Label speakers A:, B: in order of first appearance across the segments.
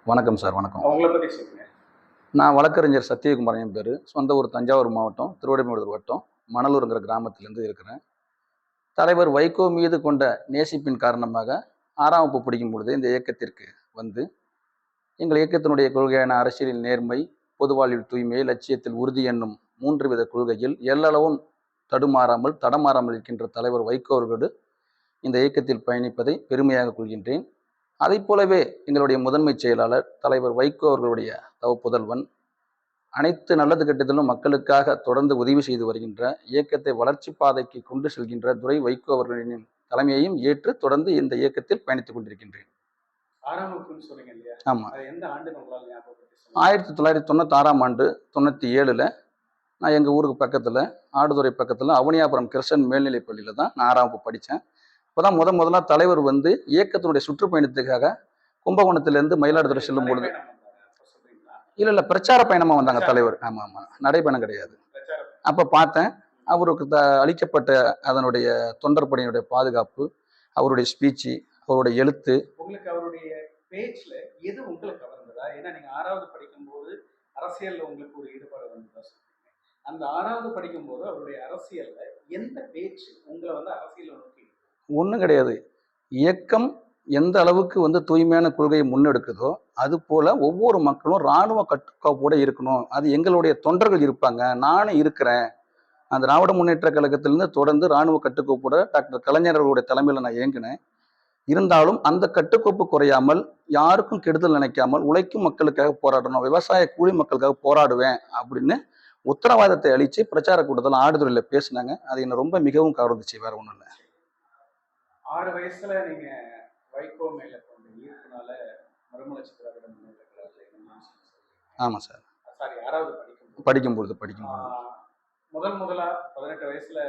A: வணக்கம் சார். வணக்கம்.
B: அவங்கள பத்தி சொல்லுங்க.
A: நான் வழக்கறிஞர் சத்தியகுமார் என் பேரு. சொந்த ஊர் தஞ்சாவூர் மாவட்டம், திருவிடைமருதூர் வட்டம், மணலூருங்கிற கிராமத்திலேருந்து இருக்கிறேன். தலைவர் வைகோ மீது கொண்ட நேசிப்பின் காரணமாக 6ஆம் வகுப்பு படிக்கும் பொழுதே இந்த இயக்கத்திற்கு வந்து, எங்கள் இயக்கத்தினுடைய கொள்கையான அரசியலில் நேர்மை, பொது வாழ்வில் தூய்மை, லட்சியத்தில் உறுதி என்னும் 3 வித கொள்கையில் எல்லளவும் தடுமாறாமல், தடமாறாமல் இருக்கின்ற தலைவர் வைகோ அவர்களோடு இந்த இயக்கத்தில் பயணிப்பதை பெருமையாக கொள்கின்றேன். அதைப் போலவே எங்களுடைய முதன்மைச் செயலாளர் தலைவர் வைகோ அவர்களுடைய தவப்புதல்வன் அனைத்து நல்லது கெட்டதிலும் மக்களுக்காக தொடர்ந்து உதவி செய்து வருகின்ற, இயக்கத்தை வளர்ச்சி பாதைக்கு கொண்டு செல்கின்ற துரை வைகோ அவர்களின் தலைமையையும் ஏற்று தொடர்ந்து இந்த இயக்கத்தில் பயணித்துக் கொண்டிருக்கின்றேன்.
B: 6ஆம் வகுப்புன்னு சொன்னீங்க இல்லையா?
A: ஆமா.
B: அது எந்த ஆண்டுன்னு உங்களால ஞாபகப்படுத்தி சொல்லுங்க.
A: 1996ஆம் ஆண்டு 97ல நான் எங்கள் ஊருக்கு பக்கத்தில் ஆடுதுறை பக்கத்தில் அவனியாபுரம் கிருஷ்ணன் மேல்நிலைப் பள்ளியில் தான் நான் 6ஆம் வகுப்பு படித்தேன். இப்போ தான் முதலாக தலைவர் வந்து இயக்கத்தினுடைய சுற்றுப்பயணத்துக்காக கும்பகோணத்திலேருந்து மயிலாடுதுறை செல்லும் பொழுது
B: நடைப்பயணம் வந்தாரா? அப்ப சொல்றீங்களா?
A: இல்லை பிரச்சார பயணமாக வந்தாங்க தலைவர். ஆமாம் ஆமாம், நடைபயணம் கிடையாது.
B: பிரச்சாரம்.
A: அப்போ பார்த்தேன் அவருக்கு அளிக்கப்பட்ட அதனுடைய தொண்டர் படையினுடைய பாதுகாப்பு, அவருடைய ஸ்பீச்சு, அவருடைய எழுத்து.
B: உங்களுக்கு அவருடைய பேச்சுல எது உங்களை கவர்ந்ததா? ஏன்னா நீங்க 6வது படிக்கும்போது அரசியல்ல உங்களுக்கு ஒரு ஈடுபாடு வந்ததா சொல்றீங்க. அந்த 6வது படிக்கும்போது அவருடைய அரசியல்ல எந்த பேச்சு உங்களை வந்து அரசியல்ல நோக்கி
A: ஒன்றும் கிடையாது. இயக்கம் எந்த அளவுக்கு வந்து தூய்மையான கொள்கையை முன்னெடுக்குதோ அது போல ஒவ்வொரு மக்களும் இராணுவ கட்டுக்கோப்போட இருக்கணும். அது எங்களுடைய தொண்டர்கள் இருப்பாங்க, நானும் இருக்கிறேன். அந்த திராவிட முன்னேற்ற கழகத்திலிருந்து தொடர்ந்து இராணுவ கட்டுக்கோப்போட டாக்டர் கலைஞர் அவர்களுடைய தலைமையில் நான் இயங்கினேன். இருந்தாலும் அந்த கட்டுக்கோப்பு குறையாமல், யாருக்கும் கெடுதல் நினைக்காமல், உழைக்கும் மக்களுக்காக போராடணும், விவசாய கூலி மக்களுக்காக போராடுவேன் அப்படின்னு உத்தரவாதத்தை அளித்து பிரச்சார கூட்டத்தில் ஆடுதுறையில் பேசினாங்க. அது என்னை ரொம்ப மிகவும் கவர்ந்துச்சு, வேற ஒன்றும் இல்லை.
B: 6 வயசுல நீங்க வைகோ மேல கொண்ட ஈர்ப்புனால மறுமலர்ச்சி திராவிட முன்னேற்ற கழகத்துல இணைஞ்சீங்கன்னு சொல்றீங்க.
A: ஆமாம் சார்.
B: சாரி, 6வது படிக்கும்போது.
A: படிக்கும்பொழுது.
B: முதலா 18 வயசுல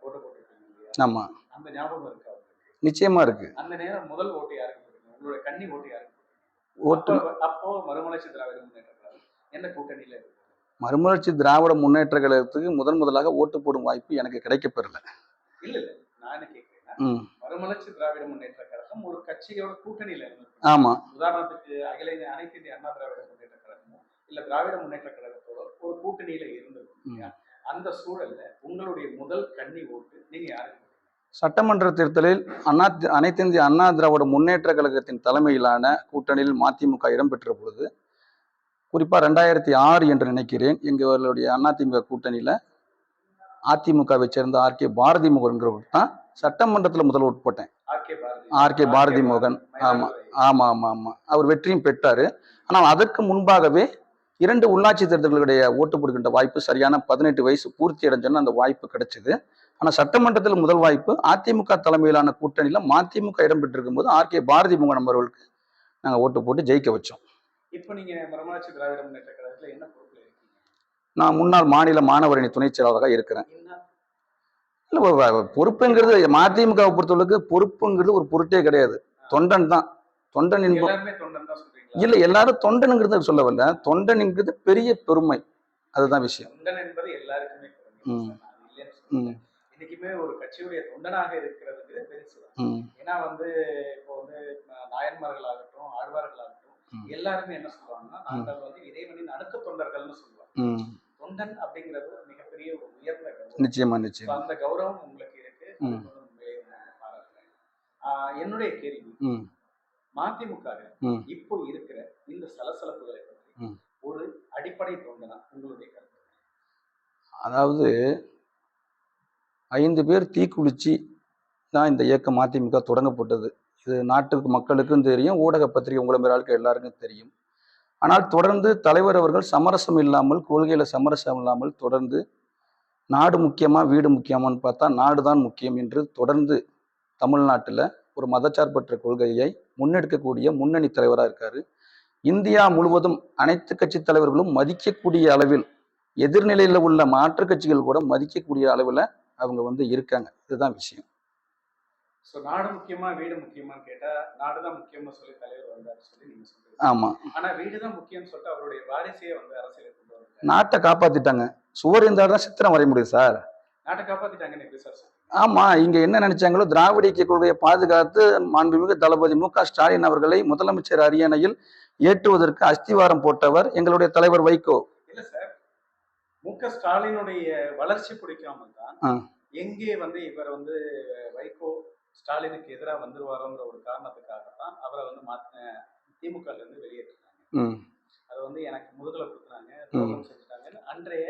B: ஓட்டு போட்டிருக்கீங்க இல்லையா?
A: ஆமாம்,
B: அந்த ஞாபகம் இருக்கா உங்களுக்கு?
A: நிச்சயமா இருக்கு.
B: அந்த நேரம் முதல் ஓட்டு யாருக்கு போட்டீங்க? உங்களோட கன்னி ஓட்டு யாருக்கு போட்டீங்க?
A: ஓட்டு
B: அப்போ மறுமலர்ச்சி திராவிட முன்னேற்ற கழகம் எந்த கூட்டணியில இருக்கு?
A: மறுமலர்ச்சி திராவிட முன்னேற்ற கழகத்துக்கு முதலாக ஓட்டு போடும் வாய்ப்பு எனக்கு கிடைக்கப்பெறல.
B: இல்ல இல்ல, நான் என்ன கேட்கிறேன்னா, மறுமலர்ச்சி திராவிட முன்னேற்ற கழகம் ஒரு கட்சியோட கூட்டணியில இருந்தது.
A: ஆமா.
B: உதாரணத்துக்கு அனைத்து இந்திய அண்ணா திராவிட முன்னேற்ற கழகமோ இல்ல திராவிட முன்னேற்ற கழகத்தோட ஒரு கூட்டணியில இருந்தது. அந்த சூழல்ல உங்களுடைய முதல் கன்னி ஓட்டு நீங்க யாருக்கு?
A: சட்டமன்ற தேர்தலில் அனைத்து இந்திய அண்ணா திராவிட முன்னேற்ற கழகத்தின் தலைமையிலான கூட்டணியில் மதிமுக இடம்பெற்ற பொழுது, குறிப்பா 2006 என்று நினைக்கிறேன், எங்களுடைய அதிமுக கூட்டணியில அதிமுகவை சேர்ந்த ஆர்.கே. பாரதி மோகன்கிறவர் தான் சட்டமன்றத்தில் முதல் ஓட்டு போட்டேன். ஆர்.கே. பாரதி மோகன். ஆமா ஆமா ஆமா ஆமா, அவர் வெற்றியும் பெற்றாரு. ஆனால் அதற்கு முன்பாகவே 2 உள்ளாட்சி தேர்தல்களுடைய ஓட்டு போடுகின்ற வாய்ப்பு சரியான 18 வயசு பூர்த்தி அடைஞ்சோன்னு அந்த வாய்ப்பு கிடைச்சது. ஆனால் சட்டமன்றத்தில் முதல் வாய்ப்பு அதிமுக தலைமையிலான கூட்டணியில மதிமுக இடம்பெற்றிருக்கும் போது ஆர்.கே. பாரதி மோகன் அவர்களுக்கு நாங்கள் ஓட்டு போட்டு ஜெயிக்க வச்சோம்.
B: இப்போ நீங்க மறுமலர்ச்சி திராவிட முன்னேற்ற கழகத்துல என்ன பொறுப்புல இருக்கீங்க?
A: நான் முன்னாள் மாநில மாணவரணி துணைச் செயலாளராக இருக்கிறேன். பொறுப்புங்கிறது மதிமுகவை பொறுத்தவரைக்கு பொறுப்புங்கிறது ஒரு பொருட்டே கிடையாது. தொண்டன் தான். தொண்டன் இல்ல, எல்லாரும் தொண்டனுங்கிறது சொல்ல வரல. தொண்டனுங்கிறது பெரிய பெருமை, அதுதான் விஷயம்.
B: தொண்டன் என்பது எல்லாருக்குமே இன்னைக்குமே ஒரு கட்சியுடைய தொண்டனாக இருக்கிறதுக்கு பெருசு. ஏன்னா வந்து இப்போ வந்து நாயன்மார்கள் ஆகட்டும், ஆழ்வார்கள் ஆகட்டும், எல்லாருமே என்ன சொல்லுவாங்கன்னா, நாங்கள் வந்து இறைவனின் அணுக்க தொண்டர்கள்னு சொல்லுவாங்க. தொண்டன் அப்படிங்கிறது மிகப்பெரிய ஒரு உயர்ந்த கௌரவம்.
A: நிச்சயமா நிச்சயமா.
B: அந்த கௌரவம் உங்களுக்கு இருக்கு. என்னுடைய கேள்வி, மதிமுக இப்போ இருக்கிற இந்த சலசலப்புகளை பற்றி ஒரு அடிப்படை தொண்டனா உங்களுடைய கருத்து?
A: அதாவது 5 பேர் தீக்குளிச்சு தான் இந்த இயக்கம் மதிமுக தொடங்கப்பட்டது. இது நாட்டுக்கு மக்களுக்கும் தெரியும், ஊடக பத்திரிகை உங்களை மேலாளுக்கு எல்லாருக்கும் தெரியும். ஆனால் தொடர்ந்து தலைவர் அவர்கள் சமரசம் இல்லாமல், கொள்கையில சமரசம் இல்லாமல் தொடர்ந்து நாடு முக்கியமா வீடு முக்கியமான்னு பார்த்தா நாடு தான் முக்கியம் என்று தொடர்ந்து தமிழ்நாட்டில் ஒரு மதச்சார்பற்ற கொள்கையை முன்னெடுக்கக்கூடிய முன்னணி தலைவராக இருக்காரு. இந்தியா முழுவதும் அனைத்து கட்சி தலைவர்களும் மதிக்கக்கூடிய அளவில், எதிர்நிலையில் உள்ள மாற்று கட்சிகள் கூட மதிக்கக்கூடிய அளவில் அவங்க வந்து இருக்காங்க. இதுதான் விஷயம்.
B: நாடு முக்கியமா வீடு முக்கியமான்னு கேட்டா நாடுதான் முக்கியமா சொல்லி தலைவர் வந்தாரு சொல்லி நீங்க சொல்றீங்க.
A: ஆமா.
B: ஆனா வீடுதான் முக்கியம் சொல்லிட்டு அவருடைய வாரிசையே வந்து அரசியல் கொண்டு வந்தாங்க.
A: நாட்டை காப்பாத்திட்டாங்க. சுவர் இருந்தால் தான் சித்திரம் வரைய முடியும் சார்.
B: நாட்டை காப்பாத்திட்டாங்கன்னு எப்படி சார்?
A: ஆமா, இங்க என்ன நினைச்சாங்களோ திராவிட இயக்க கொள்கையை பாதுகாத்து மாண்புமிகு தளபதி மு.க. ஸ்டாலின் அவர்களை முதலமைச்சர் அரியணையில் ஏற்றுவதற்கு அஸ்திவாரம் போட்டவர் எங்களுடைய தலைவர் வைகோ.
B: இல்ல சார், மு.க. ஸ்டாலினுடைய வளர்ச்சி பிடிக்காம தான் எங்கே வந்து இவர் வந்து வைகோ ஸ்டாலினுக்கு எதிராக வந்துருவாரோங்கிற ஒரு காரணத்துக்காக தான் அவரை வந்து திமுக இருந்து வெளியேற்றினாங்க. அதை வந்து எனக்கு முதுகலை கொடுத்தாங்க, துரோகம் செஞ்சுட்டாங்கன்னு அன்றைய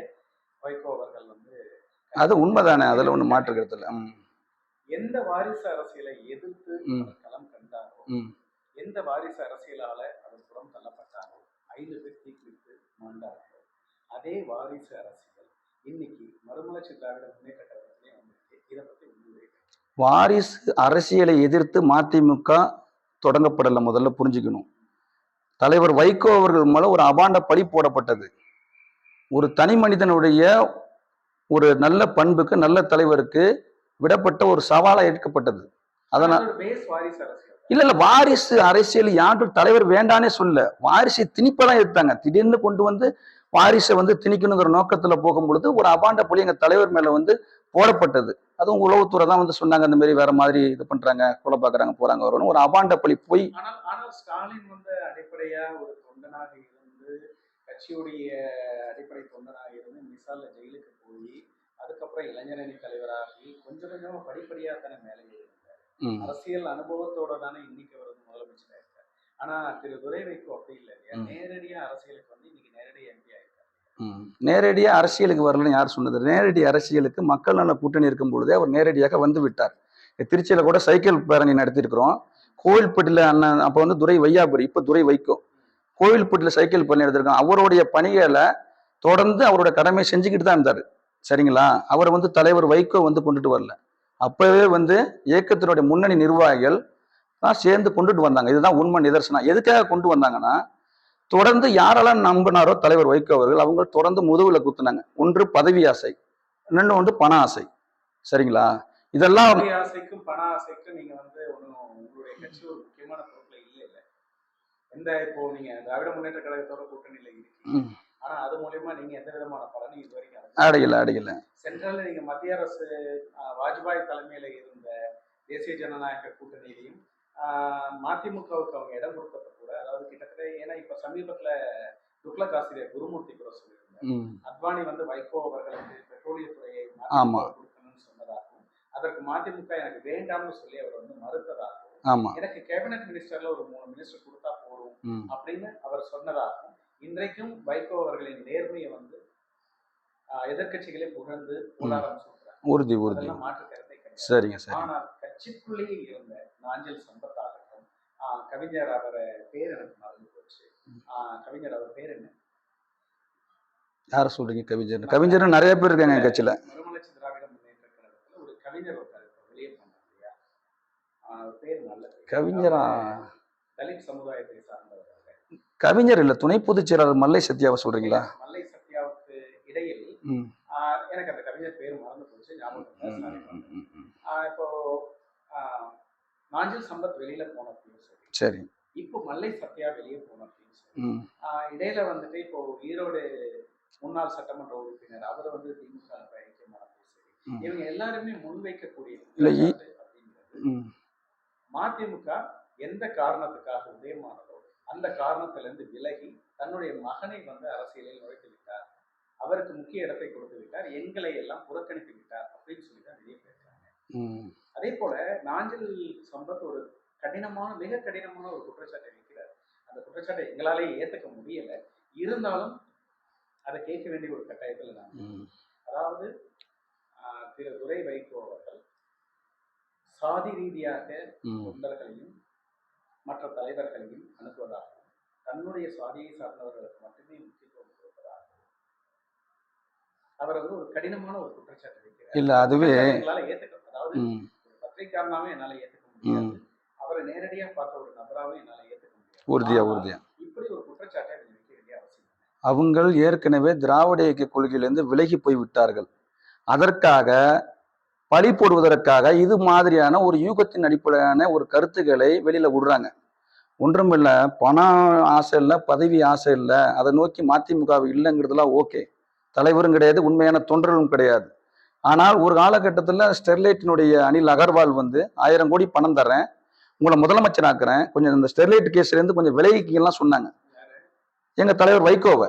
B: வைகோ அவர்கள் வந்து.
A: அது உண்மைதானே, அதுல ஒண்ணு மாற்றுக்கிறது இல்லை.
B: எந்த வாரிசு அரசியலை எதிர்த்து களம் கண்டாரோ, எந்த வாரிசு அரசியலால அவர் புறம் தள்ளப்பட்டாரோ, 5 பேர் தீக்குளித்து மாண்டாரோ, அதே வாரிசு அரசியல் இன்னைக்கு மறுமலர்ச்சி திராவிட முன்னேற்ற கழகத்திலே வந்திருக்கு. இதை பத்தி
A: வாரிசு அரசியலை எதிர்த்து மதிமுக தொடங்கப்படல. முதல்ல புரிஞ்சுக்கணும். தலைவர் வைகோ அவர்கள் மேல ஒரு அபாண்ட பழி போடப்பட்டது. ஒரு தனி மனிதனுடைய ஒரு நல்ல பண்புக்கு, நல்ல தலைவருக்கு விடப்பட்ட ஒரு சவாலா ஏற்கப்பட்டது. அதனால இல்ல வாரிசு அரசியல் யாரும் தலைவர் வேண்டானே சொல்ல, வாரிசு திணிப்பெல்லாம் எடுத்தாங்க. திடீர்னு கொண்டு வந்து வாரிசை வந்து திணிக்கணுங்கிற நோக்கத்துல போகும்பொழுது ஒரு அபாண்ட பழி எங்க தலைவர் மேல வந்து போடப்பட்டது. அதுவும் உளவுத்துறை தான் வந்து சொன்னாங்க, இந்த மாதிரி வேற மாதிரி இது பண்றாங்க, கொலை பாக்குறாங்க, போறாங்க, வரணும், ஒரு அபாண்ட பழி போய்.
B: ஆனால் ஸ்டாலின் வந்து அடிப்படையா ஒரு தொண்டனாக இருந்து, கட்சியுடைய அடிப்படை தொண்டனாக இருந்து மிசால ஜெயிலுக்கு போய், அதுக்கப்புறம் இளைஞரணி தலைவராகி கொஞ்சம் கொஞ்சமா படிப்படியா தானே மேலே இருந்தார். அரசியல் அனுபவத்தோட தானே இன்னைக்கு அவர் வந்து முதலமைச்சராக இருக்கார். ஆனா திரு துரை வைகோ அப்படி இல்லை இல்லையா, நேரடியா அரசியலுக்கு வந்து இன்னைக்கு நேரடியா எம்பி ஆயிருக்காரு.
A: நேரடியா அரசியலுக்கு வரலன்னு யார் சொன்னது? நேரடி அரசியலுக்கு மக்கள் நல கூட்டணி இருக்கும் பொழுதே அவர் நேரடியாக வந்து விட்டார். திருச்சியில கூட சைக்கிள் பேரணி நடத்திருக்கிறோம். கோவில்பட்டியில அண்ணன் அப்ப வந்து துரை வையாபுரி, இப்ப துரை வைகோ, கோவில்பட்டியில சைக்கிள் பண்ணி எடுத்திருக்கோம். அவருடைய பணிகளை தொடர்ந்து அவருடைய கடமை செஞ்சுக்கிட்டு தான் இருந்தாரு. சரிங்களா? அவர் வந்து தலைவர் வைகோ வந்து கொண்டுட்டு வரல. அப்பவே வந்து இயக்கத்தினுடைய முன்னணி நிர்வாகிகள் தான் சேர்ந்து கொண்டுட்டு வந்தாங்க. இதுதான் உண்மை நிதர்சனம். எதுக்காக கொண்டு வந்தாங்கன்னா, தொடர்ந்து யாரெல்லாம் நம்பினாரோ தலைவர் வைகோ அவர்கள், அவங்க தொடர்ந்து முதுகுல குத்துனாங்க. ஒன்று பதவி ஆசை, இன்னொன்று வந்து பண ஆசை. சரிங்களா? இதெல்லாம்
B: ஆசைக்கும் பண ஆசைக்கும் நீங்க வந்து உங்களுடைய கட்சி ஒரு முக்கியமான பொறுப்புல இல்ல. எந்த இப்போ நீங்க திராவிட முன்னேற்ற கழகத்தோட கூட்டணியில இருக்கீங்க, ஆனா அது மூலமா நீங்க எந்த விதமான பலனும் இது வரைக்கும்
A: அடையல.
B: சென்ட்ரல்ல நீங்க மத்திய அரசு வாஜ்பாய் தலைமையில இருந்த தேசிய ஜனநாயக கூட்டணியிலையும் மதிமுகவுக்கு அவங்க இடம் கொடுத்தப்ப கூட, அதாவது கிட்டத்தட்ட, ஏன்னா இப்ப சமீபத்துல துக்ளக் ஆசிரியர் குருமூர்த்தி கூட சொல்லியிருந்தார், அத்வானி வந்து வைகோ அவர்களுக்கு பெட்ரோலியத்துறையை கொடுக்கணும்னு சொன்னதாகவும், அதற்கு மதிமுக எனக்கு வேண்டாம்னு சொல்லி அவர் வந்து மறுத்ததாகவும், எனக்கு கேபினட் மினிஸ்டர்ல ஒரு 3 மினிஸ்டர் கொடுத்தா போதும் அப்படின்னு அவர் சொன்னதாகவும், இன்றைக்கும் வைகோ அவர்களின் நேர்மையை வந்து எதிர்கட்சிகளே புகழ்ந்து உதாரணம் சொல்றாங்க.
A: உறுதி
B: மாற்று கருத்தை கிடையாது.
A: சரிங்க.
B: ஆனால் கட்சிக்குள்ளேயே இருந்த நாஞ்சில் சம்பத்தாகட்டும், கவிஞர் அவர் பேர் எனக்கு மறந்து போச்சு, கவிஞர் அவர் பேர் என்ன?
A: யார சொல்றீங்க? கவிஞர் நிறைய பேர் இருக்காங்க கட்சியில.
B: மறுமலர்ச்சி திராவிட முன்னேற்ற கழகத்துல ஒரு கவிஞர் ஒருத்தர் வெளியே போனார் இல்லையா, பேர் நல்ல
A: கவிஞரா?
B: தலித் சமுதாயத்தை சார்ந்தவர்.
A: கவிஞர் இல்ல, துணை பொதுச் செயலாளர் மல்லை சத்யாவை சொல்றீங்களா?
B: மல்லை சத்யாவுக்கு இடையில் எனக்கு அந்த கவிஞர் பேர் மறந்து போச்சு, ஞாபகம். இப்போ நாஞ்சில் சம்பத் வெளியில போன அப்படின்னு சொல்லி, சரி, இப்போ மல்லை சத்யா வெளியே போன அப்படின்னு சொல்லி, இடையில வந்துட்டு இப்போ ஈரோடு முன்னாள் சட்டமன்ற உறுப்பினர் அவர் வந்து திமுக ஐக்கியமான பேசி, இவங்க எல்லாருமே முன்வைக்கக்கூடிய அப்படிங்கிறது, மதிமுக எந்த காரணத்துக்காக உதயமானதோ அந்த காரணத்துல இருந்து விலகி தன்னுடைய மகனை வந்து அரசியலில் நுழைத்து விட்டார், அவருக்கு முக்கிய இடத்தை கொடுத்து விட்டார், எங்களை எல்லாம் புறக்கணித்து விட்டார் அப்படின்னு சொல்லி தான் வெளியே பேசுறாங்க. அதே போல நாஞ்சில் சம்பத் ஒரு மிக கடினமான ஒரு குற்றச்சாட்டை வைக்கிறார். அந்த குற்றச்சாட்டை எங்களாலே ஏத்துக்க முடியல, இருந்தாலும் அதை கேட்க வேண்டிய ஒரு கட்டாயத்தில் நான், அதாவது திரு துரை வைகோ அவர்கள் சாதி ரீதியாக தொண்டர்களையும் மற்ற தலைவர்களையும் அனுப்புவதாகவும், தன்னுடைய சாதியை சார்ந்தவர்களுக்கு மட்டுமே முக்கியத்துவம் கொடுப்பதாகவும் அவர் வந்து ஒரு கடினமான ஒரு குற்றச்சாட்டு வைக்கிறார்.
A: இல்ல அதுவே
B: எங்களால ஏத்துக்க, அதாவது ஒரு பத்திரிகையாளனாவே என்னால ஏத்துக்க முடியாது, அவரை நேரடியா பார்த்த ஒரு நபராகவும் என்னால ஏத்துக்க முடியாது.
A: உறுதியா
B: இப்படி ஒரு குற்றச்சாட்டை வைக்க வேண்டிய அவசியம்.
A: அவங்க ஏற்கனவே திராவிட இயக்க கொள்கையிலிருந்து விலகி போய் விட்டார்கள். அதற்காக பழி போடுவதற்காக இது மாதிரியான ஒரு யூகத்தின் அடிப்படையான ஒரு கருத்துக்களை வெளியில விடுறாங்க. ஒன்றுமில்ல, பணம் ஆசை இல்லை, பதவி ஆசை இல்லை, அதை நோக்கி மதிமுக இல்லைங்கிறதுலாம் ஓகே, தலைவரும் கிடையாது, உண்மையான தொண்டர்களும் கிடையாது. ஆனால் ஒரு காலகட்டத்தில் ஸ்டெர்லைட்டினுடைய அனில் அகர்வால் வந்து 1000 கோடி பணம் தரேன், உங்களை முதலமைச்சர் ஆக்குறேன், கொஞ்சம் இந்த ஸ்டெர்லைட் கேஸ்ல இருந்து கொஞ்சம் விலகிக்கலாம் சொன்னாங்க எங்க தலைவர் வைகோவை.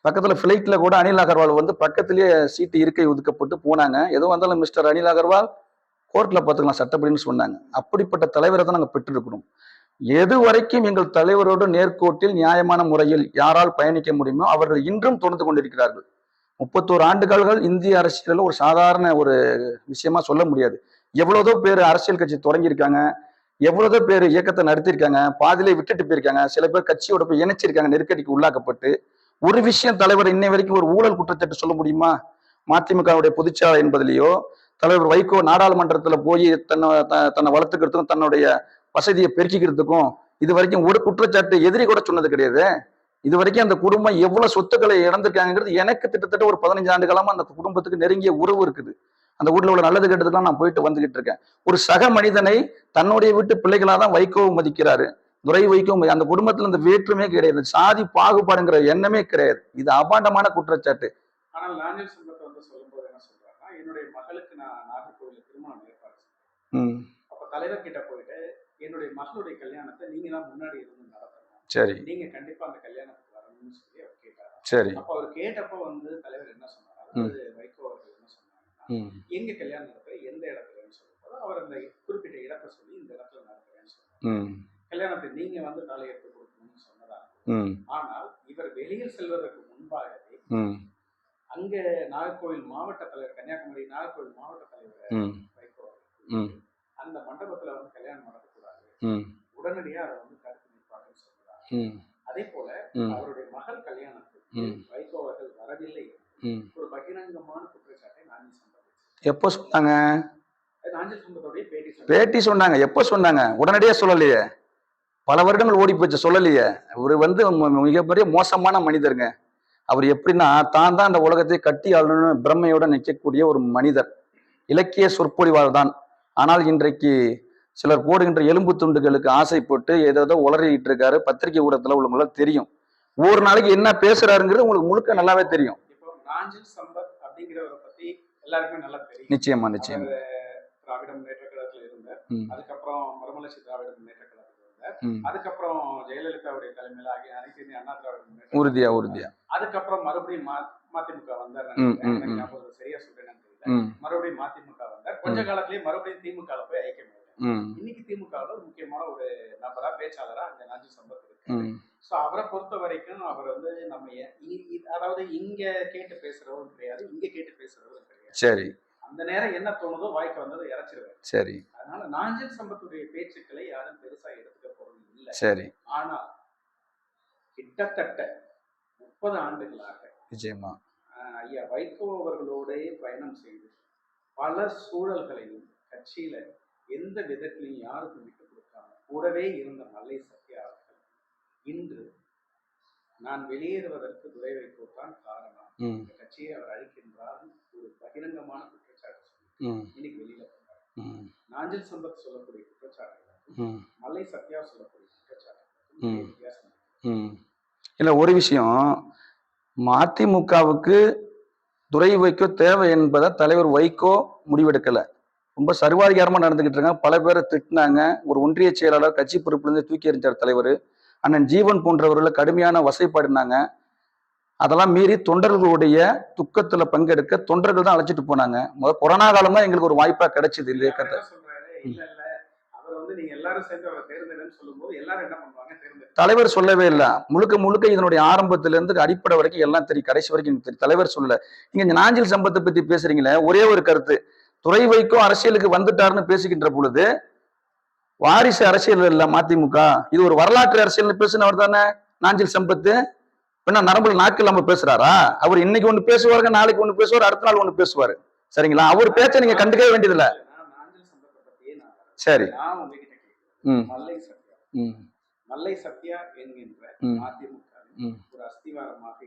A: பக்கத்துல பிளைட்ல கூட அனில் அகர்வால் வந்து பக்கத்திலேயே சீட்டு இருக்கை ஒதுக்கப்பட்டு போனாங்க. எதுவும் வந்தாலும் மிஸ்டர் அனில் அகர்வால் கோர்ட்ல பார்த்துக்கலாம் சட்டப்படின்னு சொன்னாங்க. அப்படிப்பட்ட தலைவரை தான் நாங்கள் பெற்றிருக்கிறோம். எது வரைக்கும் எங்கள் தலைவரோடு நேர்கோட்டில் நியாயமான முறையில் யாரால் பயணிக்க முடியுமோ அவர்கள் இன்றும் தொடர்ந்து கொண்டிருக்கிறார்கள். 31 ஆண்டுகள் இந்திய அரசியலில் ஒரு சாதாரண ஒரு விஷயமா சொல்ல முடியாது. எவ்வளவோ பேர் அரசியல் கட்சி தொடங்கியிருக்காங்க, எவ்வளவோ பேர் இயக்கத்தை நடத்திருக்காங்க, பாதியிலே விட்டுட்டு போயிருக்காங்க, சில பேர் கட்சியோட போய் இணைச்சிருக்காங்க நெருக்கடிக்கு உள்ளாக்கப்பட்டு. ஒரு விஷயம் தலைவர் இன்னை வரைக்கும் ஒரு ஊழல் குற்றச்சாட்டு சொல்ல முடியுமா? மதிமுகவுடைய பொதுச்செயலாளர் என்பதிலேயோ தலைவர் வைகோ நாடாளுமன்றத்துல போய் தன்னை வளர்த்துக்கிறதுக்கும் தன்னுடைய வசதியை பெருக்கிக்கிறதுக்கும் இது வரைக்கும் ஒரு குற்றச்சாட்டு எதிரி கூட சொன்னது கிடையாது. இது வரைக்கும் அந்த குடும்பம் எவ்வளவு சொத்துக்களை இழந்திருக்காங்கிறது எனக்கு கிட்டத்தட்ட ஒரு 15 ஆண்டு காலமா அந்த குடும்பத்துக்கு நெருங்கிய உறவு இருக்குது. அந்த வீட்டுல உள்ள நல்லது கெட்டதுக்கெல்லாம் நான் போயிட்டு வந்துகிட்டு இருக்கேன். ஒரு சக மனிதனை தன்னுடைய வீட்டு பிள்ளைகளாதான் வைகோ மதிக்கிறாரு. துரை வைகோ அந்த குடும்பத்துல இந்த வேற்றுமே கிடையாது, சாதி பாகுபாடுங்கிற எண்ணமே கிடையாது. இது அபாண்டமான குற்றச்சாட்டு.
B: ஆனால் நாஞ்சில் சம்பத்தை வந்து சொல்லும்போது என்ன சொல்றாங்கன்னா, என்னுடைய மகளுக்கு நான் நாகர்கோவிலில் திருமணம் ஏற்பாடு
A: ம்
B: செஞ்சேன். அப்ப தலைவர் கிட்ட போயிட்டு என்னுடைய மகளுடைய கல்யாணத்தை நீங்க தான் முன்னாடி இருந்து நடத்தணும்,
A: சரி
B: நீங்க கண்டிப்பா அந்த கல்யாணத்துக்கு வரணும்னு சொல்லி அவர் கேட்டாரு.
A: சரி
B: அப்ப அவர் கேட்டப்ப வந்து தலைவர் என்ன சொன்னாரு, வைகோ அவர்கள் என்ன சொன்னாங்கன்னா,
A: ம்
B: எங்க கல்யாணம் நடத்துற எந்த இடத்துலன்னு சொல்லும்போது அவர் அந்த குறிப்பிட்ட இடத்தை சொல்லி இந்த இடத்துல நடத்துறேன்னு சொன்னார்.
A: ம்
B: கல்யாணத்தை நீங்க வந்து தலையெடுத்து கொடுக்கணும்னு சொன்னதா.
A: ம்
B: ஆனால் இவர் வெளியில் செல்வதற்கு முன்பாகவே
A: ம்
B: அங்க நாகர்கோவில் மாவட்ட தலைவர், கன்னியாகுமரி நாகர்கோவில் மாவட்ட தலைவர்
A: ம்
B: வைகோ
A: ம்
B: அந்த மண்டபத்துல வந்து கல்யாணம் நடத்தக்கூடாது,
A: ம்
B: உடனடியா அதை வந்து தடுத்து நிற்பாங்கன்னு சொல்றாங்க.
A: ம்
B: அதே போல
A: ம்
B: அவருடைய மகள் கல்யாணத்துக்கு
A: ம்
B: வைகோ அவர்கள் வரவில்லை
A: ம்
B: ஒரு பகிரங்கமான குற்றச்சாட்டை நாஞ்சில் சம்பத்
A: எப்போ சொன்னாங்க?
B: நாஞ்சில் சம்பத்தோடைய
A: பேட்டி சொன்னாங்க. எப்போ சொன்னாங்க? உடனடியே சொல்லலையே, பல வருடங்கள் ஓடி போச்சு, சொல்லலையே. இவர் வந்து மிகப்பெரிய மோசமான மனிதருங்க. அவர் எப்படின்னா தான் அந்த உலகத்தை கட்டி ஆளணும்னு பிரம்மையோட நிற்கக்கூடிய ஒரு மனிதர். இலக்கிய சொற்பொழிவாளர் தான். ஆனால் இன்றைக்கு சிலர் போடுகின்ற எலும்பு துண்டுகளுக்கு ஆசைப்பட்டு ஏதோ உளறிட்டு இருக்காரு. பத்திரிகை ஊடகத்துல உள்ளவங்களுக்கு தெரியும் ஒவ்வொரு நாளைக்கு என்ன பேசுறாருங்கிறது உங்களுக்கு முழுக்க நல்லாவே தெரியும்.
B: இப்போ நாஞ்சில் சம்பத் அப்படிங்கிறவரை பத்தி எல்லாருக்குமே நல்லா தெரியும்.
A: நிச்சயமா நிச்சயமா.
B: திராவிட முன்னேற்ற கழகத்துல இருந்தார், அதுக்கப்புறம் மறுமலர்ச்சி திராவிட முன்னேற்ற கழகத்துல இருந்தார், அதுக்கப்புறம் ஜெயலலிதாவுடைய தலைமையில ஆகிய அனைத்து இந்திய அண்ணா திராவிட முன்னேற்ற உறுதியா அதுக்கப்புறம் மறுபடியும் மதிமுக வந்தார். சரியா சொல்றேன்னு தெரியல. மறுபடியும் மதிமுக வந்தார். கொஞ்ச காலத்திலேயே மறுபடியும் திமுக போய் ஐக்கியம். இன்னைக்கு திமுகவில் ஒரு முக்கியமான ஒரு நபரா பேச்சாளரா அங்க நாஞ்சில் சம்பத் இருக்கு. சோ அவரை பொறுத்த வரைக்கும் அவர் வந்து நம்ம அதாவது இங்க கேட்டு பேசுறவரும் கிடையாது, இங்க கேட்டு பேசுறவரும் கிடையாது.
A: சரி,
B: அந்த நேரம் என்ன தோணுதோ வாய்க்கு வந்ததை இறைச்சிருவாரு.
A: சரி,
B: அதனால நாஞ்சில் சம்பத்துடைய பேச்சுக்களை யாரும் பெருசா எடுத்துக்க போறது இல்லை.
A: சரி.
B: ஆனா கிட்டத்தட்ட 30 ஆண்டுகளாக
A: நிச்சயமா
B: ஐயா வைகோ அவர்களோட பயணம் செய்து பல சூழல்களையும் கட்சியில எந்த விதத்திலையும் யாருக்கும் விட்டு கொடுக்காம கூடவே இருந்த மல்லை சத்யா அவர்கள் இன்று நான் வெளியேறுவதற்கு துரை வைகோ தான் காரணம், இந்த கட்சியை அவர் அழிக்கின்றார் ஒரு பகிரங்கமான குற்றச்சாட்டு சொல்லி இன்னைக்கு வெளியில வந்தார். நாஞ்சில் சம்பத் சொல்லக்கூடிய குற்றச்சாட்டுகளுக்கும் மல்லை சத்யா சொல்லக்கூடிய குற்றச்சாட்டுகளுக்கும் வித்தியாசம்
A: இல்ல. ஒரு விஷயம், மதிமுகவுக்கு துரை வைகோ தேவை என்பதை தலைவர் வைகோ முடிவெடுக்கல. ரொம்ப சர்வாதிகாரமா நடந்துகிட்டு இருக்காங்க. பல பேரை திட்டினாங்க. ஒரு ஒன்றிய செயலாளர் கட்சி பொறுப்பிலிருந்து தூக்கி எறிஞ்சார் தலைவர். அண்ணன் ஜீவன் போன்றவர்களை கடுமையான வசைப்பாடினாங்க. அதெல்லாம் மீறி தொண்டர்களுடைய துக்கத்துல பங்கெடுக்க தொண்டர்கள் தான் அழைச்சிட்டு போனாங்க. முதல் கொரோனா காலம் தான் எங்களுக்கு ஒரு வாய்ப்பா கிடைச்சது இந்த இயக்கத்தை. தலைவர் சொல்லவே இல்லை. முழுக்க முழுக்க இதனுடைய ஆரம்பத்துல இருந்து அடிப்படை வரைக்கும் எல்லாம் தெரியும், கடைசி வரைக்கும் தெரியும். தலைவர் சொல்லல. நீங்க நாஞ்சில் சம்பத்தை பத்தி பேசுறீங்களே, ஒரே ஒரு கருத்து, துரை வைகோ அரசியலுக்கு வந்துட்டாருன்னு பேசுகின்ற பொழுது வாரிசு அரசியல் இல்ல மதிமுக, இது ஒரு வரலாற்று அரசியல் பேசினவர் தானே நாஞ்சில் சம்பத்து. என்ன நரம்புல நாக்கு இல்லாம பேசுறாரா? அவர் இன்னைக்கு ஒண்ணு பேசுவாருங்க, நாளைக்கு ஒண்ணு பேசுவார், அடுத்த நாள் ஒண்ணு பேசுவாரு. சரிங்களா? அவர் பேச்ச நீங்க கண்டுக்கவே வேண்டியதில்ல. சரி.
B: மல்லை சத்யா என்கின்ற மதிமுக ஒரு அஸ்திவாரமாக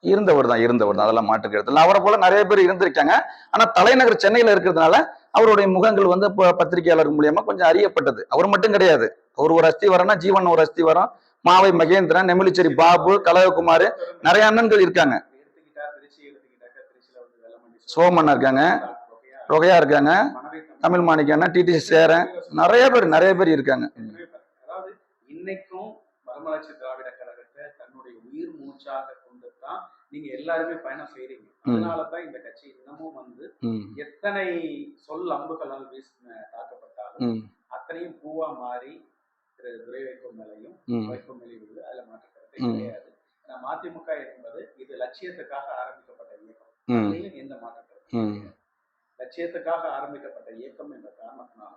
A: இருந்தவர் தான், அதெல்லாம் மாற்றுக்கிறது இல்லை. அவரை போல நிறைய பேர் இருந்திருக்காங்க. ஆனா தலைநகர் சென்னையில இருக்கிறதுனால அவருடைய முகங்கள் வந்து பத்திரிகையாளர் மூலியமா கொஞ்சம் அறியப்பட்டது. அவர் மட்டும் கிடையாது. அவர் ஒரு அஸ்திவாரம்னா ஜீவன் ஒரு அஸ்திவாரம், மாவை மகேந்திரன், நெமிலிச்சேரி பாபு, கலககுமார், நிறைய அண்ணன்கள் இருக்காங்க. சோமண்ணா இருக்காங்க, ரொகையா இருக்காங்க, தமிழ் மாணிக்கம் அண்ணன், டிடிசி சேரன், நிறைய பேர் இருக்காங்க.
B: அதாவது இன்னைக்கும் மறுமலர்ச்சி திராவிட கழகத்தை தன்னுடைய உயிர் மூச்சாக கொண்டுதான் நீங்க எல்லாருமே பயணம் செய்றீங்க. அதனாலதான் இந்த கட்சி இன்னமும் வந்து எத்தனை சொல் அம்புகளால் தாக்கப்பட்டாலும் அத்தனையும் பூவா மாறி திரு துரை வைகோ மேலையும் வைகோ மேலையும் உள்ளது. அதுல மாற்றுக்கிறது கிடையாது. மதிமுக என்பது இது லட்சியத்துக்காக ஆரம்பிக்கப்பட்ட இயக்கம். எந்த மாற்றங்களும் லட்சியத்துக்காக ஆரம்பிக்கப்பட்ட இயக்கம் என்ற காரணத்தினால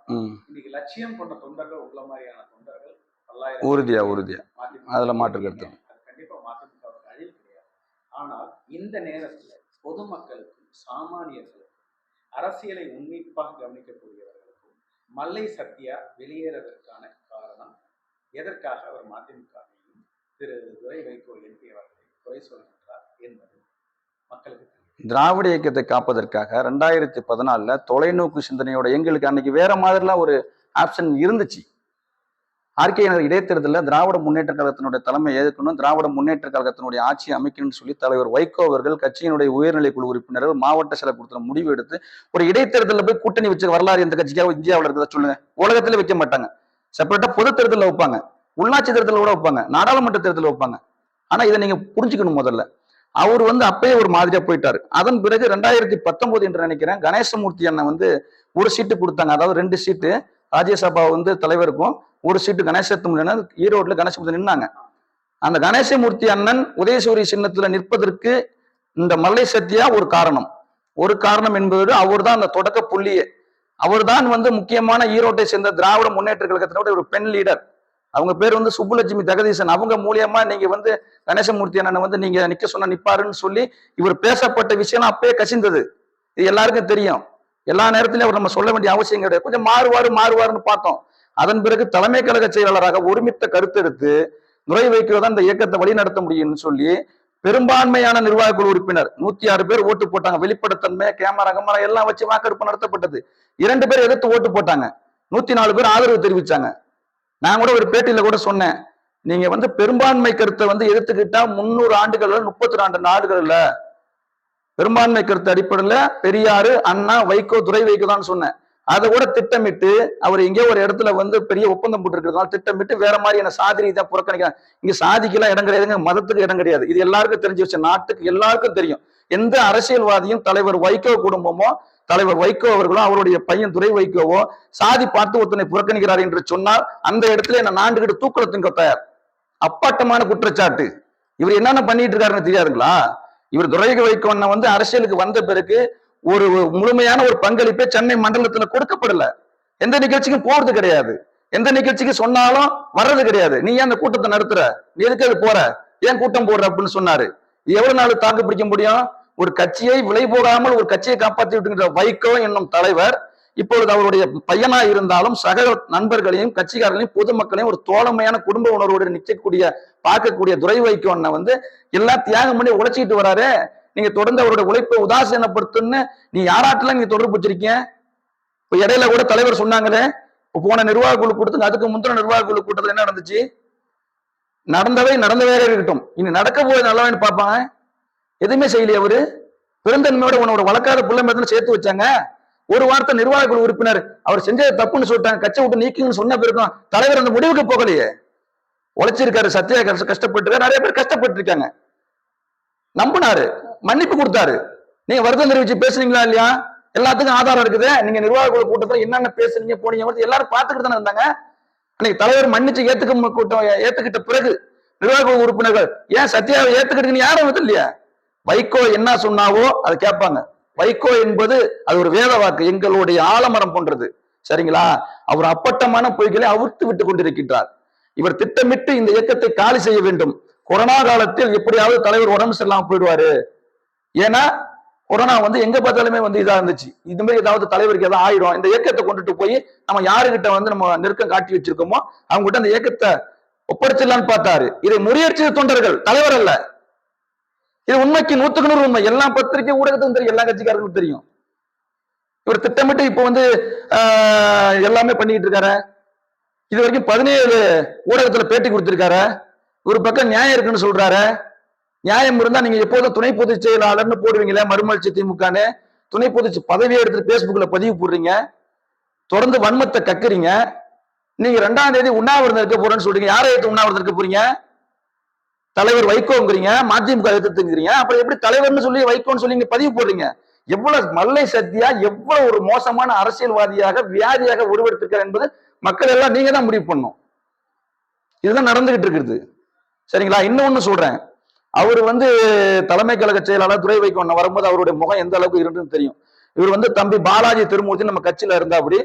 B: இன்னைக்கு லட்சியம் கொண்ட தொண்டர்கள் உள்ள மாதிரியான தொண்டர்கள் பல்லாயிரம்
A: உறுதியா அதுல மாற்றுக்கிறது
B: அது கண்டிப்பா மதிமுக அழிவு கிடையாது. ஆனால் இந்த நேரத்துல பொதுமக்களுக்கும் சாமானியர்களுக்கும் அரசியலை உன்னிப்பாக கவனிக்கக்கூடியவர்களுக்கும் மல்லை சத்யா வெளியேறதற்கான காரணம் எதற்காக அவர் மதிமுகவையும் திரு துரை வைகோ எம்பி அவர்களை குறை சொல்கின்றார் என்பது மக்களுக்கு
A: திராவிட இயக்கத்தை காப்பதற்காக 2014 தொலைநோக்கு சிந்தனையோட எங்களுக்கு அன்னைக்கு வேற மாதிரிலாம் ஒரு ஆப்ஷன் இருந்துச்சு. ஆர்கே நகர் இடைத்தேர்தலில் திராவிட முன்னேற்ற கழகத்தினுடைய தலைமை ஏற்கணும், திராவிட முன்னேற்ற கழகத்தினுடைய ஆட்சி அமைக்கணும்னு சொல்லி தலைவர் வைகோ அவர்கள் கட்சியினுடைய உயர்நிலை குழு உறுப்பினர்கள் மாவட்ட செயலர் கொடுத்த முடிவு எடுத்து ஒரு இடைத்தேர்தலில் போய் கூட்டணி வச்ச வரலாறு எந்த கட்சிக்காக இந்தியாவில் இருக்கிறத சொல்லுங்க. உலகத்துல வைக்க மாட்டாங்க. செப்பரேட்டா பொது தேர்தலில் வைப்பாங்க, உள்ளாட்சி தேர்தலில் கூட வைப்பாங்க, நாடாளுமன்ற தேர்தலில் வைப்பாங்க. ஆனா இதை நீங்க புரிஞ்சுக்கணும். முதல்ல அவர் வந்து அப்பயே ஒரு மாதிரியா போயிட்டாரு. அதன் பிறகு 2019 என்று நினைக்கிறேன் கணேசமூர்த்தி அண்ணன் வந்து ஒரு சீட்டு கொடுத்தாங்க. அதாவது 2 சீட்டு ராஜ்யசபா வந்து தலைவருக்கும், ஒரு சீட்டு கணேசத்துக்கு ஈரோட்ல கணேசமூர்த்தி நின்னாங்க. அந்த கணேசமூர்த்தி அண்ணன் உதயசூரிய சின்னத்துல நிற்பதற்கு இந்த மல்லை சத்யா ஒரு காரணம் என்பது அவர் தான் அந்த தொடக்க புள்ளியே. அவர் தான் வந்து முக்கியமான ஈரோட்டை சேர்ந்த திராவிட முன்னேற்ற கழகத்தினுடைய ஒரு பெண் லீடர். அவங்க பேர் வந்து சுப்புலட்சுமி ஜெகதீசன். அவங்க மூலியமா நீங்க வந்து கணேசமூர்த்தி அண்ணனை வந்து நீங்க நிக்க சொன்ன நிப்பாருன்னு சொல்லி இவர் பேசப்பட்ட விஷயம் அப்பயே கசிந்தது. இது எல்லாருக்கும் தெரியும். எல்லா நேரத்திலும் அவர் நம்ம சொல்ல வேண்டிய அவசியம் கிடையாது. கொஞ்சம் மாறுவாருன்னு பார்த்தோம். அதன் பிறகு தலைமை கழக செயலாளராக ஒருமித்த கருத்தெடுத்து துரை வைகோ தான் இந்த இயக்கத்தை வழிநடத்த முடியும்னு சொல்லி பெரும்பான்மையான நிர்வாக குழு உறுப்பினர் 106 பேர் ஓட்டு போட்டாங்க. வெளிப்படைத்தன்மை, கேமரா எல்லாம் வச்சு வாக்கெடுப்பு நடத்தப்பட்டது. 2 பேர் எதிர்த்து ஓட்டு போட்டாங்க, 104 பேர் ஆதரவு தெரிவிச்சாங்க. நான் கூட ஒரு பேட்டியில கூட சொன்னேன், நீங்க வந்து பெரும்பான்மை கருத்தை வந்து எதிர்த்துக்கிட்டா 300 ஆண்டுகள் 32 ஆண்டுகள்ல பெரும்பான்மை கருத்து அடிப்படையில பெரியாரு, அண்ணா, வைகோ, துரை வைகோ தான் சொன்னேன். அதை கூட திட்டமிட்டு அவர் எங்கேயோ ஒரு இடத்துல வந்து பெரிய ஒப்பந்தம் போட்டுருக்கிறதுனால திட்டமிட்டு வேற மாதிரி என்ன சாதி தான் புறக்கணிக்கிறாங்க. இங்க சாதிக்கெல்லாம் இடம் கிடையாதுங்க, மதத்துக்கு இடம் கிடையாது. இது எல்லாருக்கும் தெரிஞ்சு வச்ச, நாட்டுக்கு எல்லாருக்கும் தெரியும். எந்த அரசியல்வாதியும் தலைவர் வைகோ குடும்பமோ தலைவர் வைகோ அவர்களும் அவருடைய பையன் துரை வைகோவோ சாதி பார்த்து ஒருத்தனை புறக்கணிக்கிறார் என்று சொன்னால் அந்த இடத்துல என்ன நாண்டுகிட்டு தூக்குறதுக்கு தயார். அப்பாட்டமான குற்றச்சாட்டு. இவர் என்னென்ன பண்ணிட்டு இருக்காருன்னு தெரியாதுங்களா? இவர் துரை வைகோ வந்து அரசியலுக்கு வந்த பிறகு ஒரு முழுமையான ஒரு பங்களிப்பை சென்னை மண்டலத்துல கொடுக்கப்படல. எந்த நிகழ்ச்சிக்கும் போறது கிடையாது, எந்த நிகழ்ச்சிக்கு சொன்னாலும் வர்றது கிடையாது. நீ ஏன் அந்த கூட்டத்தை நடத்துற, நீ எதுக்கு அது போற, ஏன் கூட்டம் போடுற அப்படின்னு சொன்னாரு. எவ்வளவு நாள் தாக்கு பிடிக்க முடியும்? ஒரு கட்சியை விலை போகாமல் ஒரு கட்சியை காப்பாற்றி விட்டுகின்ற வைகோ என்னும் தலைவர் இப்பொழுது அவருடைய பையனா இருந்தாலும் சக நண்பர்களையும் கட்சிக்காரர்களையும் பொதுமக்களையும் ஒரு தோழமையான குடும்ப உணர்வோடு நிற்கக்கூடிய பார்க்கக்கூடிய துரை வைகோ வந்து எல்லாம் தியாகம் பண்ணி உழைச்சிட்டு வராரு. நீங்க தொடர்ந்து அவருடைய உழைப்பை உதாசீனப்படுத்துன்னு நீ யாராட்டெல்லாம் நீங்க தொடர்பு வச்சிருக்கீங்க? இப்ப இடையில கூட தலைவர் சொன்னாங்களே, போன நிர்வாக குழு கூட்டத்துக்கு அதுக்கு முந்தின நிர்வாக குழு கூட்டத்தில் என்ன நடந்துச்சு? நடந்தவே இருக்கட்டும், இனி நடக்க போது நல்லவன்னு பார்ப்பாங்க. எதுவுமே செய்யலையே அவரு. பெருந்தன்மையோட உன்னோட வளர்க்காத பிள்ளை மேல சேர்த்து வச்சாங்க. ஒரு வார்த்தை நிர்வாக குழு உறுப்பினர் அவர் செஞ்சது தப்புன்னு சொல்லிட்டாங்க, கட்சி விட்டு நீக்குன்னு சொன்ன பிறகும் தலைவர் அந்த முடிவுக்கு போகலையே. உழைச்சிருக்காரு, சத்தியா கஷ்டப்பட்டு நிறைய பேர் கஷ்டப்பட்டு இருக்காங்க. நம்பினாரு, மன்னிப்பு கொடுத்தாரு. நீங்க வருத்தம் தெரிவிச்சு பேசுறீங்களா இல்லையா? எல்லாத்துக்கும் ஆதாரம் இருக்குது. நீங்க நிர்வாக குழு கூட்டத்துல என்னென்ன பேசுறீங்க போனீங்க எல்லாரும் பார்த்துக்கிட்டு தானே இருந்தாங்க. அன்னைக்கு தலைவர் மன்னிச்சு ஏத்துக்கிட்ட பிறகு நிர்வாக குழு உறுப்பினர்கள் ஏன் சத்யாவை ஏத்துக்கிட்டு யாரும் வந்து இல்லையா? வைகோ என்ன சொன்னாவோ அதை கேட்பாங்க. வைகோ என்பது அது ஒரு வேத வாக்கு, எங்களுடைய ஆலமரம் போன்றது. சரிங்களா? அவர் அப்பட்டமான பொய்களை அவிர்த்து விட்டு கொண்டிருக்கின்றார். இவர் திட்டமிட்டு இந்த இயக்கத்தை காலி செய்ய வேண்டும். கொரோனா காலத்தில் எப்படியாவது தலைவர் உடம்பு சரியில்லாம போயிடுவாரு. ஏன்னா கொரோனா வந்து எங்க பார்த்தாலுமே வந்து இதா இருந்துச்சு. இது மாதிரி ஏதாவது தலைவருக்கு ஏதாவது ஆயிடும், இந்த இயக்கத்தை கொண்டுட்டு போய் நம்ம யாருகிட்ட வந்து நம்ம நெருக்கம் காட்டி வச்சிருக்கோமோ அவங்க கிட்ட அந்த இயக்கத்தை ஒப்படைச்சிடலான்னு பார்த்தாரு. இதை முறியடிச்ச தொண்டர்கள், தலைவர் அல்ல. இது உண்மைக்கு 100க்கு 100 உண்மை. எல்லா பத்திரிகை ஊடகத்துக்கும் தெரியும், எல்லா கட்சிக்காரர்களுக்கும் தெரியும். இவர் திட்டமிட்டு இப்ப வந்து எல்லாமே பண்ணிட்டு இருக்காரு. இது வரைக்கும் 17 ஊடகத்துல பேட்டி கொடுத்திருக்காரு. ஒரு பக்கம் நியாயம் இருக்குன்னு சொல்றாரு. நியாயம் இருந்தா நீங்க எப்போதும் துணை பொதுச் செயலாளர்னு போடுவீங்களே, மறுமலர்ச்சி திமுகன்னு துணை பொதுச் பதவியை எடுத்துட்டு பேஸ்புக்ல பதிவு போடுறீங்க. தொடர்ந்து வன்மத்தை கக்குறீங்க. நீங்க 2ஆம் தேதி உண்ணாவிரதம் இருக்க போறேன்னு சொல்றீங்க. யாரை எடுத்து உண்ணாவிரதம் இருக்க போறீங்க? தலைவர் வைகோங்கிறீங்க, மதிமுக எதிர்த்துங்கிறீங்க. அப்புறம் எப்படி தலைவர்னு சொல்லி வைகோன்னு சொல்லி நீங்க பதிவு போடுறீங்க? எவ்வளவு மல்லை சக்தியா, எவ்வளவு ஒரு மோசமான அரசியல்வாதியாக, வியாதியாக உருவெடுத்திருக்கார் என்பது மக்கள் எல்லாம் நீங்க தான் முடிவு பண்ணும். இதுதான் நடந்துகிட்டு இருக்குது. சரிங்களா? இன்னொன்னு சொல்றேன். அவர் தலைமை கழக செயலாளர் துரை வைகோ வரும்போது அவருடைய முகம் எந்த அளவுக்கு இருந்துன்னு தெரியும். இவர் தம்பி பாலாஜி திருமூர்த்தி நம்ம கட்சியில இருந்தா அப்படி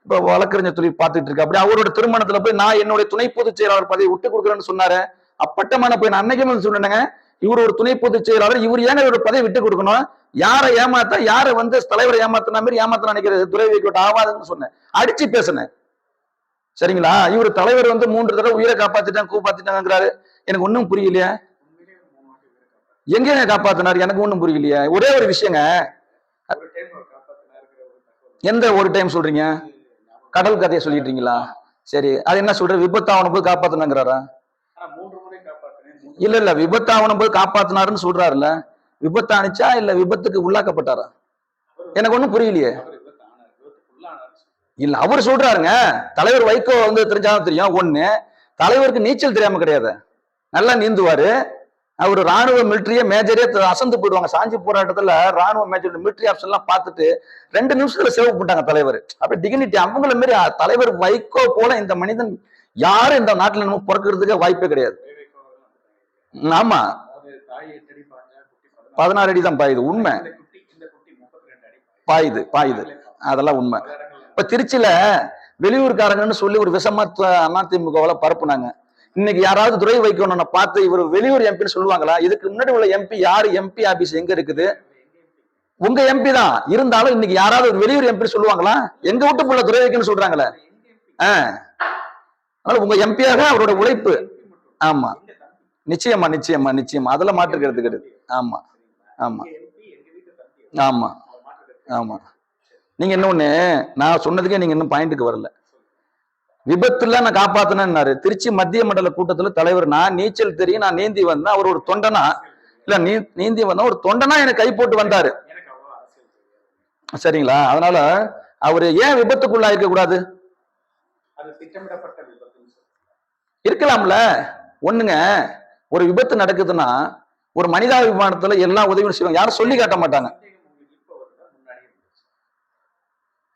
A: இப்ப வழக்கறிஞர் தொழில் பார்த்துட்டு இருக்கா அப்படி அவரோட திருமணத்துல போய் நான் என்னுடைய துணை பொதுச் செயலாளர் பதவி விட்டு கொடுக்குறேன்னு சொன்னாரு. அப்பட்டமான போய் நான் அன்னைக்கு சொன்னேங்க, இவர் ஒரு துணை பொதுச் செயலாளர், இவர் ஏங்க இவரோட பதவி விட்டு கொடுக்கணும்? யாரை ஏமாத்த, யாரை தலைவரை ஏமாத்தின மாதிரி ஏமாத்த நினைக்கிறது துரை வைகோ ஆவாதுன்னு சொன்னேன், அடிச்சு பேசினேன். சரிங்களா? இவர் தலைவர் 3 தடவை உயிரை காப்பாத்திட்டாங்கிறாரு. எனக்கு ஒன்னும் புரியலையா? எங்க காப்பாத்தினாரு? எனக்கு ஒண்ணும் புரியலையா? ஒரே ஒரு விஷயங்க. எந்த ஒரு டைம் சொல்றீங்க? கடல் கதையை சொல்லிட்டீங்களா? சரி, அது என்ன சொல்ற? விபத்தாவன போது காப்பாத்தினாங்கிறாரா? இல்ல விபத்தாவன போது காப்பாத்தினாருன்னு சொல்றாருல்ல. விபத்தானிச்சா இல்ல விபத்துக்கு உள்ளாக்கப்பட்டாரா? எனக்கு ஒண்ணும் புரியலையே. இல்ல அவர் சொல்றாருங்க, தலைவர் வைகோ தெரிஞ்சாலும் தெரியும். ஒண்ணு, தலைவருக்கு நீச்சல் தெரியாம கிடையாது, நல்லா நீந்துவாரு. அவர் ராணுவ மிலிட்டரிய மேஜரே அசந்து போயிடுவாங்க. சாஞ்சி போராட்டத்துல ராணுவ மேஜர் மிலிட்டரி ஆப்ஷன் எல்லாம் பார்த்துட்டு 2 நிமிஷத்துல சேவ் பண்ணிட்டாங்க தலைவர். அப்படி டிகினிட்டி அவங்கள மாரி தலைவர் வைகோ போல இந்த மனிதன் யாரும் இந்த நாட்டுல நம்ம பிறக்கிறதுக்கு வாய்ப்பே கிடையாது. ஆமா, 16 அடி தான் பாயுது. உண்மை பாயுது, அதெல்லாம் உண்மை. இப்ப திருச்சியில வெளியூர்காரங்கன்னு சொல்லி ஒரு விஷமா அதிமுகவால பரப்புனாங்க. இன்னைக்கு யாராவது துரை வைக்கணும்னு பார்த்து இவர் வெளியூர் எம்பின்னு சொல்லுவாங்களா? இதுக்கு முன்னாடி உள்ள எம்பி யாரு? எம்பி ஆபீஸ் எங்க இருக்குது? உங்க எம்பி தான் இருந்தாலும் இன்னைக்கு யாராவது ஒரு வெளியூர் எம்பி சொல்லுவாங்களா? எங்க வீட்டு புள்ள துரை வைக்கணும்னு சொல்றாங்களே. அதனால உங்க எம்பியாக அவரோட உழைப்பு. ஆமா, நிச்சயமா நிச்சயமா நிச்சயமா, அதுல மாற்றுக்கிறது கிடையாது. ஆமா ஆமா ஆமா ஆமா. நீங்க இன்னொன்னு, நான் சொன்னதுக்கே நீங்க இன்னும் பாயிண்ட்டுக்கு வரல. விபத்துல நான் காப்பாத்தினாரு. திருச்சி மத்திய மண்டல கூட்டத்துல தலைவர், நான் நீச்சல் தெரியும், நான் நீந்தி வந்தேன். அவர் ஒரு தொண்டனா இல்ல, நீந்தி வந்தா ஒரு தொண்டனா எனக்கு கை போட்டு வந்தாரு. சரிங்களா? அதனால அவரு ஏன் விபத்துக்குள்ளா இருக்க கூடாது? இருக்கலாம்ல. ஒண்ணுங்க, ஒரு விபத்து நடக்குதுன்னா ஒரு மனிதாபிமானத்துல எல்லா உதவியும் செய்வாங்க, யாரும் சொல்லி காட்ட மாட்டாங்க.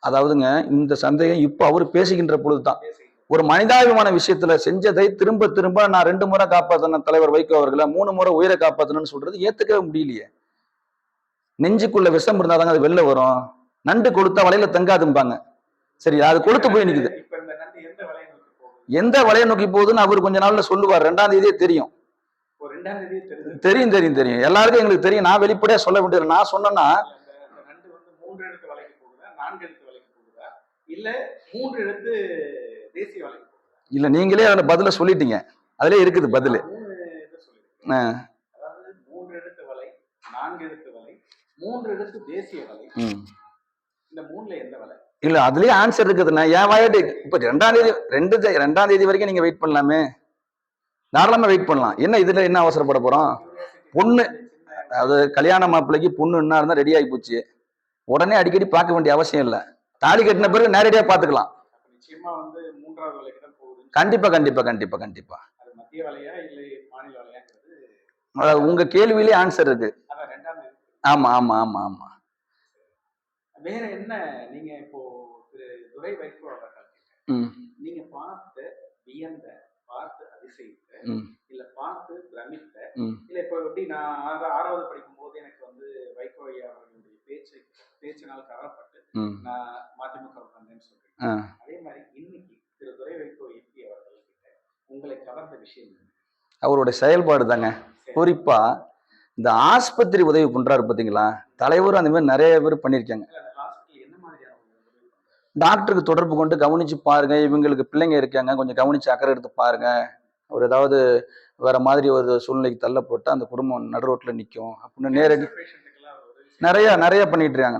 A: அதாவதுங்க, இந்த சந்தேகம் இப்ப அவர் பேசுகின்ற பொழுதுதான். ஒரு மனிதாபிமான விஷயத்துல செஞ்சதை திரும்ப திரும்ப நான் 2 முறை காப்பாத்தின தலைவர் வைகோ அவர்களை 3 முறை உயிரை காப்பாத்தணும்னு சொல்றது ஏத்துக்கவே முடியலையே. நெஞ்சுக்குள்ள விஷம் இருந்தாதாங்க அது வெளில வரும். நண்டு கொளுத்தா வலையில தங்காதும்பாங்க. சரி, அது கொளுத்து போய் நிக்குது. எந்த வலையை நோக்கி போகுதுன்னு அவர் கொஞ்ச நாள்ல சொல்லுவார். 2ஆம் தேதியே தெரியும். தெரியும் தெரியும் தெரியும், எல்லாருக்கும் எங்களுக்கு தெரியும். நான் வெளிப்படையா சொல்ல வேண்டியது. நான் சொன்னேன்னா இல்ல, நீங்களே அதுல பதில சொல்லிட்டீங்க. அதுல இருக்குது பதில். இல்ல, அதுலயே ஆன்சர் இருக்குதுண்ணா. ஏன் வாயாட்டு இப்ப 2ஆம் தேதி வரைக்கும் நீங்க வெயிட் பண்ணலாமே, தாராளமா வெயிட் பண்ணலாம். என்ன இதுல என்ன அவசரப்பட போறோம்? பொண்ணு, அதாவது கல்யாண மாப்பிள்ளைக்கு பொண்ணு என்ன இருந்தா ரெடி ஆகி போச்சு. உடனே அடிக்கடி பார்க்க வேண்டிய அவசியம் இல்ல. தாலி கட்டின பிறகு நேரடியா பாத்துக்கலாம். கண்டிப்பா கண்டிப்பா கண்டிப்பா கண்டிப்பா. உங்க கேள்வியிலே ஆன்சர் இருக்கு. ஆமா ஆமா ஆமா ஆமா.
B: வேற என்ன நீங்க இப்போ திரு துரை வைகோ அவர்கள் நீங்க பார்த்து வியந்த, பார்த்து அதிசயித்த, இல்ல பார்த்து பிரமித்த, இல்ல இப்போ எப்படி நான் 6வது படிக்கும் போது எனக்கு வைகோ ஐயா அவர்களுடைய பேச்சினால் கவரப்பட்டு நான் மதிமுக வந்தேன்னு சொல்றேன். அதே மாதிரி இன்னைக்கு திரு துரை வைகோ எம்பி அவர்கள் கிட்ட உங்களை கவர்ந்த விஷயம்
A: அவருடைய செயல்பாடு தாங்க. குறிப்பா இந்த ஆஸ்பத்திரி உதவி பண்றாரு பாத்தீங்களா, தலைவரும் அந்த மாதிரி நிறைய பேர் பண்ணிருக்காங்க. டாக்டருக்கு தொடர்பு கொண்டு கவனிச்சு பாருங்க, இவங்களுக்கு பிள்ளைங்க இருக்காங்க, கொஞ்சம் கவனிச்சு அக்கறை எடுத்து பாருங்க. அவர் ஏதாவது வேற மாதிரி ஒரு சூழ்நிலைக்கு தள்ளப்பட்டு அந்த குடும்பம் நடு ரோட்ல நிற்கும் அப்படின்னு நேரடி நிறைய பண்ணிட்டு இருக்காங்க.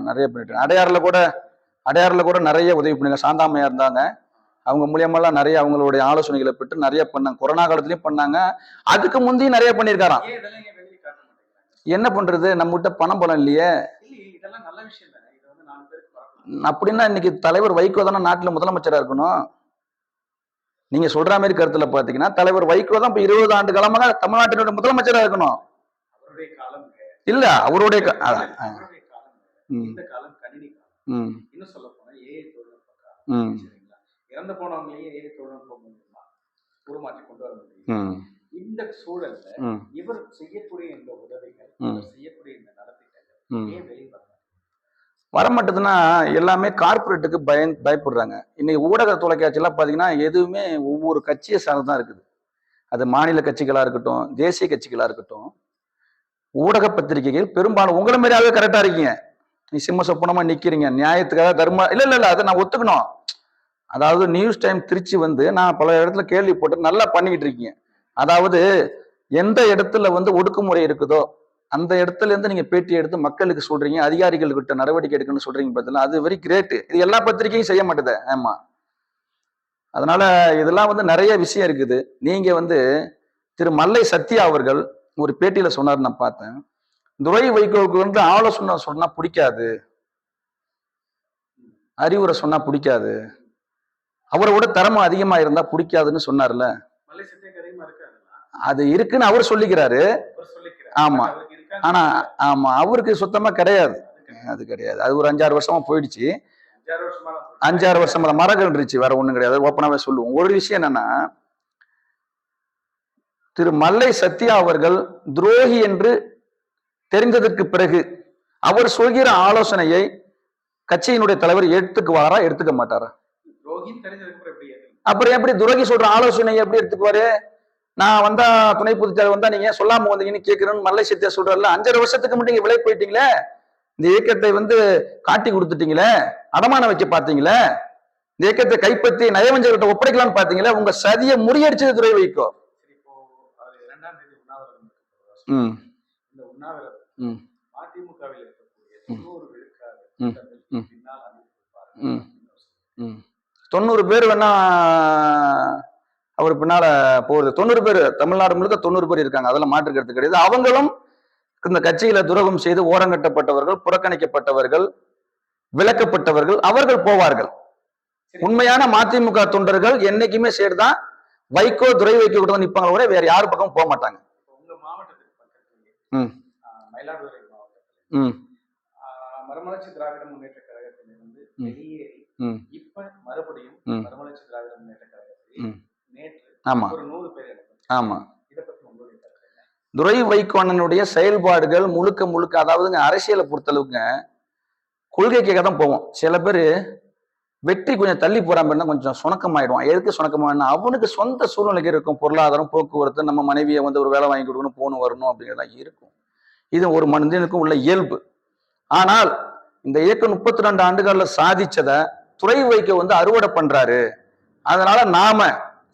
A: அடையாறுல கூட நிறைய உதவி பண்ணுங்க. சாந்தாமையா இருந்தாங்க, அவங்க மூலியமெல்லாம் நிறைய அவங்களுடைய ஆலோசனைகளை பெற்று நிறைய பண்ணாங்க. கொரோனா காலத்திலயும் பண்ணாங்க, அதுக்கு முந்தையும் நிறைய பண்ணியிருக்காராம். என்ன பண்றது, நம்ம கிட்ட பணம் இல்லையே. அப்படின்னா இன்னைக்கு தலைவர் வைகோ தானே நாட்டுல முதலமைச்சரா இருக்கணும். நீங்க சொல்ற மாதிரி கருத்துல பாத்தீங்கன்னா தலைவர் வைகோ தான் இப்ப 20 ஆண்டு காலமாக தமிழ்நாட்டினுடைய முதலமைச்சரா இருக்கணும்.
B: அவருடைய காலம்
A: இல்ல அவருடைய
B: அவருடைய காலம் இந்த காலம் கணினி காலம். இன்னும் சொல்ல போனா ஏஐ தொழில்நுட்ப காலம். சரிங்களா? இறந்து போனவங்களையே ஏஐ தொழில்நுட்பம் மூலமா உருமாற்றி கொண்டு வர முடியும். இந்த சூழல்ல இவர் செய்யக்கூடிய இந்த உதவிகள், செய்யக்கூடிய இந்த நலத்திட்டங்கள் ஏன் வெளிவர
A: வரமாட்டதுன்னா எல்லாமே கார்பரேட்டுக்கு பயப்படுறாங்க. இன்னைக்கு ஊடக தொலைக்காட்சி எல்லாம் பாத்தீங்கன்னா எதுவுமே ஒவ்வொரு கட்சியை சார்ந்துதான் இருக்குது. அது மாநில கட்சிகளா இருக்கட்டும், தேசிய கட்சிகளா இருக்கட்டும், ஊடக பத்திரிகைகள் பெரும்பாலும் உங்களை மாதிரியாவே கரெக்டா இருக்கீங்க. நீ சிம்ம சொப்பனமா நிக்கிறீங்க, நியாயத்துக்காக தர்ம இல்ல அதை நான் ஒத்துக்கணும். அதாவது நியூஸ் டைம் திருச்சி வந்து நான் பல இடத்துல கேள்வி போட்டு நல்லா பண்ணிக்கிட்டு இருக்கீங்க. அதாவது எந்த இடத்துல வந்து ஒடுக்குமுறை இருக்குதோ அந்த இடத்துல இருந்து நீங்க பேட்டி எடுத்து மக்களுக்கு சொல்றீங்க, அதிகாரிகள் கிட்ட நடவடிக்கை எடுக்கணும்னு சொல்றீங்க பார்த்தீங்களா, அது வெரி கிரேட். இது எல்லா பத்திரிகையும் செய்ய மாட்டேது. ஆமா, அதனால இதெல்லாம் வந்து நிறைய விஷயம் இருக்குது. நீங்க வந்து திரு மல்லை சத்யா அவர்கள் ஒரு பேட்டியில சொன்னார், நான் பார்த்தேன். துரை வைகோவுக்கு வந்து ஆலோசனை சொன்னா பிடிக்காது, அறிவுரை சொன்னா பிடிக்காது, அவரை விட திறமை அதிகமா இருந்தா பிடிக்காதுன்னு சொன்னார்ல. அது இருக்குன்னு அவர் சொல்லிக்கிறாரு. ஆமா, ஆனா ஆமா அவருக்கு சுத்தமா கிடையாது. அது கிடையாது. அது ஒரு 5-6 வருஷமா போயிடுச்சு. 5-6 வருஷமா மரங்கள் இருந்துச்சு, வேற ஒண்ணும் கிடையாது. ஓப்பனாவே சொல்லுவோம். ஒரு விஷயம் என்னன்னா, திரு மல்லை சத்யா அவர்கள் துரோகி என்று தெரிந்ததற்கு பிறகு அவர் சொல்கிற ஆலோசனையை கட்சியினுடைய தலைவர் எடுத்துக்குவாரா, எடுத்துக்க மாட்டாரா? அப்புறம் எப்படி துரோகி சொல்ற ஆலோசனையை எப்படி எடுத்துக்குவாரு? நான் வந்தா துணை பொதுச்செயலாளர் வந்தா நீங்க சொல்லாம வந்தீங்கன்னு கேட்கிறேன்னு மல்லை சத்யா சொல்றாருல. 5.5 வருஷத்துக்கு முன்னாடி நீங்க விலை போயிட்டீங்களே, இந்த இயக்கத்தை வந்து காட்டி கொடுத்துட்டீங்களே, அடமான வைக்க பாத்தீங்களே, இந்த இயக்கத்தை கைப்பற்றி நயவஞ்சகர்கிட்ட ஒப்படைக்கலாம்னு பாத்தீங்களே, உங்க சதியை முறியடிச்சது துரை வைகோ. அதிமுகவில் இருக்கக்கூடிய 90 பேர் வேணா அவர் பின்னால போகுது. 90 பேர் தமிழ்நாடு முழுக்க 90 பேர் இருக்காங்க, அதெல்லாம் மாற்றுக்கிறது கிடையாது. அவங்களும் இந்த கட்சியில துரோகம் செய்து ஓரங்கட்டப்பட்டவர்கள், புறக்கணிக்கப்பட்டவர்கள், விலக்கப்பட்டவர்கள், அவர்கள் போவார்கள். உண்மையான மதிமுக தொண்டர்கள் என்னைக்குமே சேர்தான் வைகோ துரை வைகோ கூட நிற்பாங்க, கூட வேற யாரு பக்கம் போக மாட்டாங்க. உங்க மாவட்டத்துக்கு பக்கத்துல மயிலாடுதுறை மாவட்டத்தில் மறுமலர்ச்சி திராவிட முன்னேற்ற கழகத்திலிருந்து வெளியேறி இப்ப மறுபடியும் மறுமலர்ச்சி திராவிட முன்னேற்ற கழகத்தில் நேற்று ஒரு 100 பேர். ஆமா, துரை வைகோ அண்ணனுடைய செயல்பாடுகள் முழுக்க முழுக்க, அதாவதுங்க அரசியலை பொறுத்தளவுங்க கொள்கைக்காக தான் போவோம். சில பேர் வெற்றி கொஞ்சம் தள்ளி போறாம கொஞ்சம் சுணக்கமாயிடுவான். எதுக்கு சுணக்கமாயிடும்? அவனுக்கு சொந்த சூழ்நிலைக்கு இருக்கும், பொருளாதாரம், போக்குவரத்து, நம்ம மனைவியை வந்து ஒரு வேலை வாங்கி கொடுக்கணும், போகணும் வரணும் அப்படிங்கிறதா இருக்கும். இது ஒரு மனிதனுக்கும் உள்ள இயல்பு. ஆனால் இந்த இயக்கம் 32 ஆண்டுகள்ல சாதிச்சதை துரை வைகோ வந்து அறுவடை பண்றாரு. அதனால நாம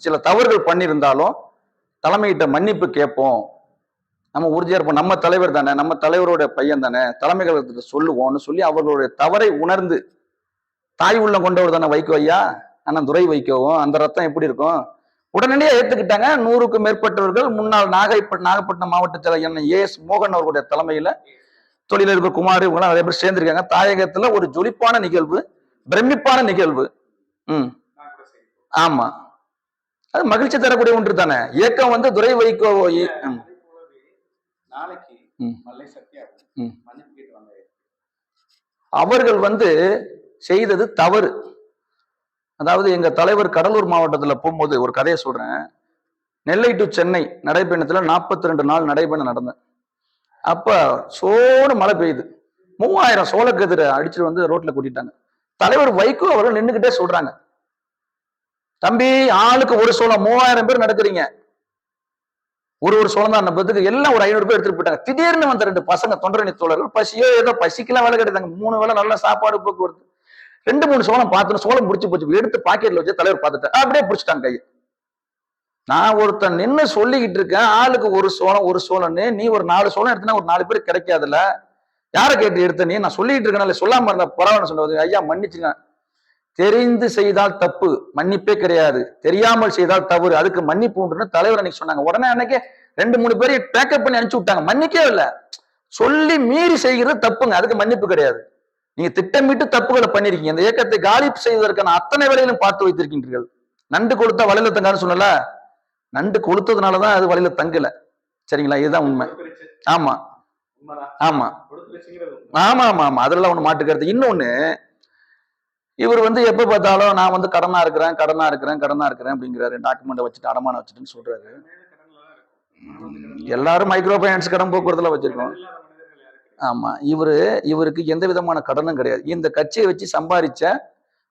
A: சில தவறுகள் பண்ணியிருந்தாலும் தலைமையிட்ட மன்னிப்பு கேட்போம், நம்ம உறுதியா இருப்போம், நம்ம தலைவர் தானே, நம்ம தலைவரோட பையன் தானே, தலைமை கழகத்துக்கு சொல்லுவோம்னு சொல்லி அவர்களுடைய தவறை உணர்ந்து தாய் உள்ளம் கொண்டவர் தானே வைகோ ஐயா. ஆனா துரை வைகோவும் அந்த ரத்தம் எப்படி இருக்கும்? உடனடியே ஏற்றுக்கிட்டாங்க. 100க்கும் மேற்பட்டவர்கள் முன்னாள் நாகப்பட்டினம் மாவட்ட செயலர் ஏஎஸ் மோகன் அவர்களுடைய தலைமையில தொழிலதிபர் குமார் இவங்களாம் நிறைய பேர் சேர்ந்திருக்காங்க. தாயகத்துல ஒரு ஜொலிப்பான நிகழ்வு, பிரமிப்பான நிகழ்வு. ஆமா, அது மகிழ்ச்சி தரக்கூடிய ஒன்று தானே. இயக்கம் வந்து துரை வைகோ அவர்கள் வந்து செய்தது தவறு. அதாவது எங்க தலைவர் கடலூர் மாவட்டத்துல போகும்போது ஒரு கதையை சொல்றேன். நெல்லை டு சென்னை நடைபயணத்துல 42 நாள் நடைபயணம் நடந்தேன். அப்ப சோடு மழை பெய்யுது. 3000 சோளக்கதிரை அடிச்சுட்டு வந்து ரோட்ல கூட்டிட்டாங்க. தலைவர் வைகோ அவர்கள் நின்றுகிட்டே சொல்றாங்க, தம்பி ஆளுக்கு ஒரு சோளம், 3000 பேர் நடக்கிறீங்க, ஒரு சோளம் தான் நம்பதுக்கு, எல்லாம் ஒரு 500 பேர் எடுத்துட்டு போயிட்டாங்க. திடீர்னு வந்த 2 பசங்க தொண்டரணி தோழர்கள், பசியோ ஏதோ பசிக்கெல்லாம் வேலை கிடைத்தாங்க, 3 வேலை நல்ல சாப்பாடு போக்குவரத்து, 2-3 சோளம் பார்த்துட்டு சோளம் முடிச்சு போச்சு, எடுத்து பாக்கெட்ல வச்சு தலைவர் பார்த்துட்டு அப்படியே பிடிச்சிட்டாங்க கையை. நான் ஒருத்தன் நின்று சொல்லிக்கிட்டு இருக்கேன், ஆளுக்கு ஒரு சோளம்னு, நீ ஒரு 4 சோளம் எடுத்தனா ஒரு 4 பேர் கிடைக்காதுல்ல, யாரை கேட்டு எடுத்த நீ? நான் சொல்லிட்டு இருக்கேன், சொல்லாம இருந்த பரவாயில்ல சொன்னது. ஐயா மன்னிச்சுங்க, தெரிந்து செய்தால் தப்பு, மன்னிப்பே கிடையாது, தெரியாமல் செய்தால் தவறு, அதுக்கு மன்னிப்பு உண்டுன்னு தலைவர் அன்னைக்கு சொன்னாங்க. உடனே அன்னைக்கு 2-3 பேரையும் பேக்கப் பண்ணி அனுப்பிச்சு விட்டாங்க. மன்னிக்கவே இல்லை, சொல்லி மீறி செய்கிறது தப்புங்க, அதுக்கு மன்னிப்பு கிடையாது. நீங்க திட்டமிட்டு தப்புகளை பண்ணிருக்கீங்க. இந்த இயக்கத்தை காலி செய்வதற்கான அத்தனை வேலையிலும் பார்த்து வைத்திருக்கின்றீர்கள். நண்டு கொளுத்தா வலையில தங்கான்னு சொன்னல, நண்டு கொளுத்ததுனாலதான் அது வலையில தங்கல. சரிங்களா? இதுதான் உண்மை. ஆமா ஆமா ஆமா ஆமா ஆமா அதெல்லாம் ஒண்ணு மாட்டுக்கிறது. இன்னொன்னு, இவர் வந்து எப்ப பார்த்தாலும் நான் வந்து கடனா இருக்கிறேன் அப்படிங்கிறாரு. டாக்குமெண்ட் வச்சுட்டு அடமானம் வச்சுட்டுன்னு சொல்றாரு. எல்லாரும் மைக்ரோ பைனான்ஸ் கடன் போக்குவரத்துல வச்சிருக்கோம். ஆமா, இவருக்கு எந்த விதமான கடனும் கிடையாது. இந்த கட்சியை வச்சு சம்பாதிச்ச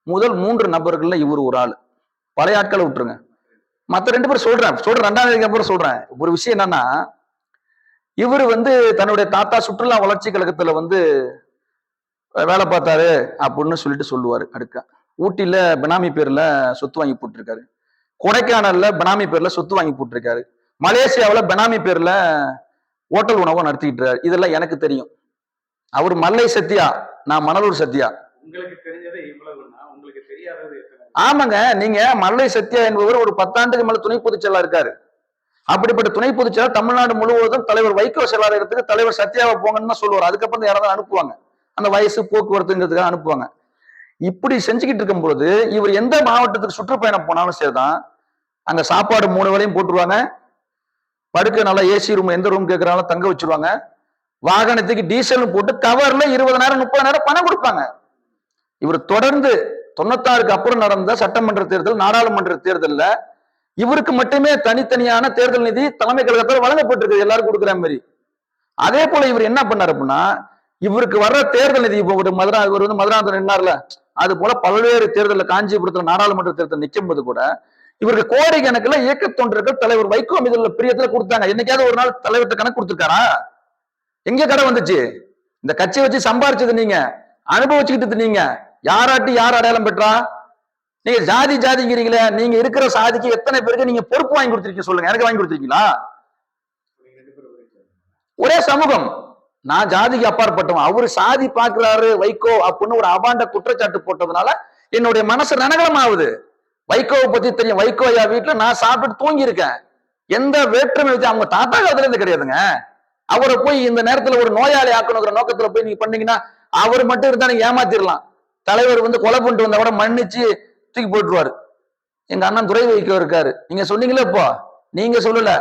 A: முதல் 3 நபர்கள்ல இவர் ஒரு ஆள். பழைய ஆட்களை விட்டுருங்க, மத்த 2 பேர் சொல்றேன் 2ஆம் தேதிக்கு அப்புறம் சொல்றேன். ஒரு விஷயம் என்னன்னா, இவர் வந்து தன்னுடைய தாத்தா சுற்றுலா வளர்ச்சி கழகத்துல வந்து வேலை பார்த்தாரு அப்படின்னு சொல்லிட்டு சொல்லுவாரு. அடுக்க ஊட்டியில பெனாமி பேர்ல சொத்து வாங்கி போட்டிருக்காரு, கொடைக்கானல்ல பெனாமி பேர்ல சொத்து வாங்கி போட்டிருக்காரு, மலேசியாவுல பெனாமி பேர்ல ஹோட்டல் உணவும் நடத்திக்கிட்டு இருக்காரு. இதெல்லாம் எனக்கு தெரியும். அவர் மல்லை சத்யா, நான் மணலூர் சத்யா.
B: உங்களுக்கு தெரிஞ்சது இவ்வளவுன்னா உங்களுக்கு தெரியாதது
A: ஆமாங்க. நீங்க மல்லை சத்யா என்பவர் ஒரு 10 ஆண்டுக்கு மேல துணை பொதுச் செயலாளர் இருக்காரு. அப்படிப்பட்ட துணை பொதுச் செயலாளர் தமிழ்நாடு முழுவதும் தலைவர் வைகோ செயலாளருக்கு தலைவர் சத்யாவை போங்கன்னு தான் சொல்லுவார். அதுக்கப்புறம் யாராவது அனுப்புவாங்க, அந்த வயசு போக்குவரத்துங்கிறதுக்காக அனுப்புவாங்க. இப்படி செஞ்சுக்கிட்டு இருக்கும்போது இவர் எந்த மாவட்டத்துக்கு சுற்றுப்பயணம் போனாலும் சரிதான், அங்க சாப்பாடு 3 வேளையும் போட்டுருவாங்க, படுக்க நல்லா ஏசி ரூம், எந்த ரூம் கேட்கறாலும் தங்க வச்சிருவாங்க, வாகனத்துக்கு டீசல் போட்டு கவர்ல 20,000 30,000 பணம் கொடுப்பாங்க. இவர் தொடர்ந்து 96க்கு அப்புறம் நடந்த சட்டமன்ற தேர்தல், நாடாளுமன்ற தேர்தல்ல இவருக்கு மட்டுமே தனித்தனியான தேர்தல் நிதி தலைமை கழகத்தால் வழங்கப்பட்டிருக்கு, எல்லாரும் கொடுக்குற மாதிரி. அதே போல இவர் என்ன பண்ணாரு அப்படின்னா, இவருக்கு வர்ற தேர்தல் நிதி, இப்போ ஒரு இவர் வந்து மதுராந்தகம் நின்னார்ல, அது போல பல்வேறு தேர்தலில் காஞ்சிபுரத்தில் நாடாளுமன்ற தேர்தல் நிற்கும் போது கூட இவருக்கு கோடி கணக்குல இயக்க தொண்டர்கள் தலைவர் வைகோ மீது உள்ள பிரியத்துல கொடுத்தாங்க. என்னைக்காவது ஒரு நாள் தலைவர்கிட்ட கணக்கு கொடுத்துருக்காரா? எங்க கடை வந்துச்சு? இந்த கட்சியை வச்சு சம்பாரிச்சது நீங்க, அனுபவிச்சுக்கிட்டு நீங்க. யாராட்டி யார் அடையாளம் பெற்றா? நீங்க ஜாதிங்கிறீங்களே, நீங்க இருக்கிற சாதிக்கு எத்தனை பேருக்கு நீங்க பொறுப்பு வாங்கி கொடுத்துருக்கீங்க சொல்லுங்க. எனக்கு வாங்கி கொடுத்துருக்கீங்களா? ஒரே சமூகம், நான் ஜாதிக்கு அப்பாற்பட்டவன். அவரு சாதி பாக்குறாரு வைகோ அப்படின்னு ஒரு அபாண்ட குற்றச்சாட்டு போட்டதுனால என்னுடைய மனசு ரணகலம் ஆகுது. வைகோவை பத்தி தெரியும். வைகோ ஐயா வீட்டுல நான் சாப்பிட்டு தூங்கி இருக்கேன். எந்த வேற்றுமை வச்சு அவங்க தாத்தா காலத்துல இருந்து கிடையாதுங்க. அவரை போய் இந்த நேரத்துல ஒரு நோயாளி ஆக்கணுங்கிற நோக்கத்துல போய் நீங்க பண்ணீங்கன்னா அவர் மட்டும் இருந்தா நீங்க ஏமாத்திரலாம். தலைவர் வந்து கொலை பண்ணிட்டு வந்தா கூட மன்னிச்சு தூக்கி போட்டுருவாரு. எங்க அண்ணன் துரை வைகோ இருக்காரு. நீங்க சொன்னீங்களே, இப்போ நீங்க சொல்லல,